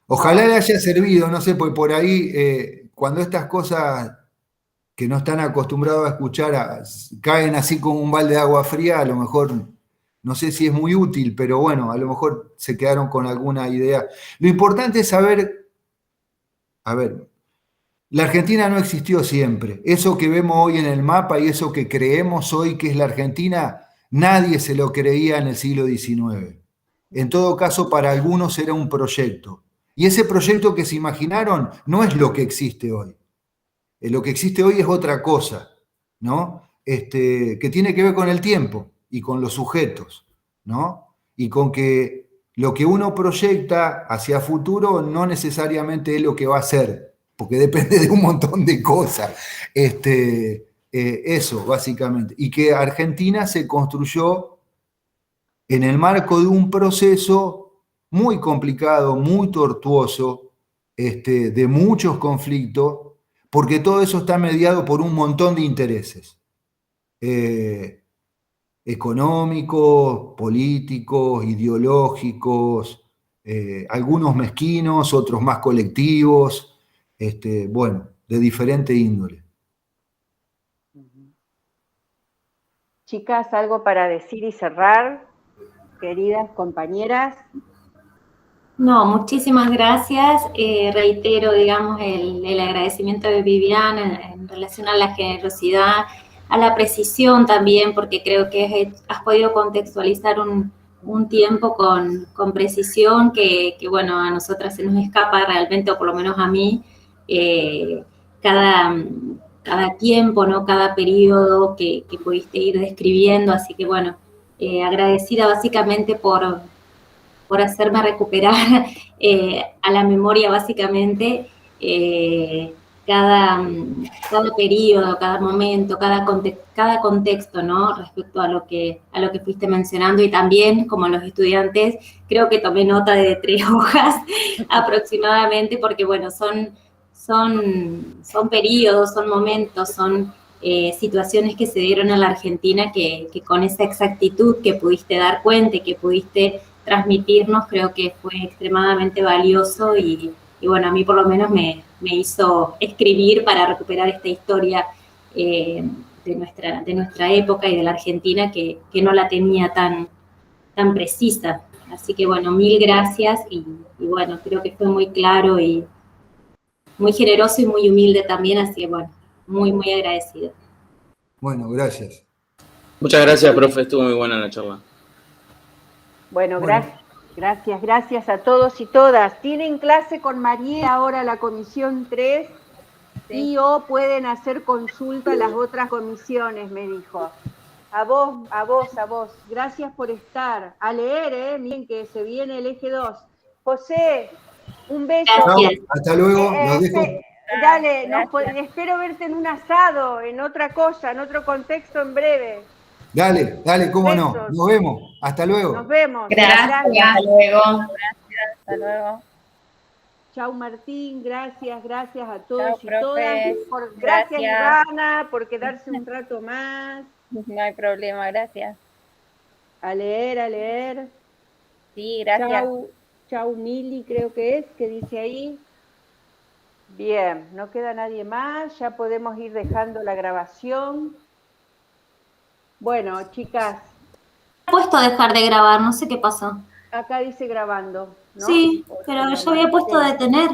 Ojalá le haya servido, no sé, pues por ahí, cuando estas cosas que no están acostumbrados a escuchar caen así como un balde de agua fría, a lo mejor, no sé si es muy útil, pero bueno, a lo mejor se quedaron con alguna idea. Lo importante es saber, a ver, la Argentina no existió siempre. Eso que vemos hoy en el mapa y eso que creemos hoy que es la Argentina, nadie se lo creía en el siglo XIX. En todo caso, para algunos era un proyecto. Y ese proyecto que se imaginaron no es lo que existe hoy. Lo que existe hoy es otra cosa, ¿no? Que tiene que ver con el tiempo y con los sujetos, ¿no? Y con que lo que uno proyecta hacia futuro no necesariamente es lo que va a ser, porque depende de un montón de cosas. Eso, básicamente. Y que Argentina se construyó en el marco de un proceso muy complicado, muy tortuoso, de muchos conflictos, porque todo eso está mediado por un montón de intereses económicos, políticos, ideológicos, algunos mezquinos, otros más colectivos, bueno, de diferente índole. Chicas, ¿algo para decir y cerrar? Queridas compañeras. No, muchísimas gracias. Reitero, digamos, el agradecimiento de Viviana en relación a la generosidad, a la precisión también, porque creo que has podido contextualizar un tiempo con precisión que, bueno, a nosotras se nos escapa realmente, o por lo menos a mí, cada tiempo, ¿no? Cada periodo que pudiste ir describiendo. Así que, bueno, agradecida básicamente por hacerme recuperar a la memoria, básicamente, cada periodo, cada momento, cada contexto, ¿no? Respecto a lo que fuiste mencionando, y también, como los estudiantes, creo que tomé nota de 3 hojas aproximadamente, porque, bueno, son periodos, son momentos, son situaciones que se dieron en la Argentina que con esa exactitud que pudiste dar cuenta y que pudiste transmitirnos, creo que fue extremadamente valioso y bueno, a mí por lo menos me hizo escribir para recuperar esta historia de nuestra época y de la Argentina que no la tenía tan precisa. Así que bueno, mil gracias y bueno, creo que fue muy claro y muy generoso y muy humilde también, así que bueno, muy, muy agradecido. Bueno, gracias. Muchas gracias, profe, estuvo muy buena la charla. Bueno, gracias a todos y todas. Tienen clase con María ahora la comisión 3 y o pueden hacer consulta a las otras comisiones, me dijo. A vos. Gracias por estar. A leer, miren que se viene el eje 2. José, un beso. Gracias. Hasta luego, los dejo. Dale, espero verte en un asado, en otra cosa, en otro contexto en breve. Dale, cómo no. Nos vemos. Hasta luego. Nos vemos. Gracias, hasta luego. Gracias, hasta luego. Chau Martín, gracias a todos y profe. todas. Gracias Ivana por quedarse un rato más. No hay problema, gracias. A leer. Sí, gracias. Chau Mili, creo que dice ahí. Bien, no queda nadie más, ya podemos ir dejando la grabación. Bueno, chicas. He puesto dejar de grabar, no sé qué pasó. Acá dice grabando, ¿no? Sí, pero yo había puesto detener.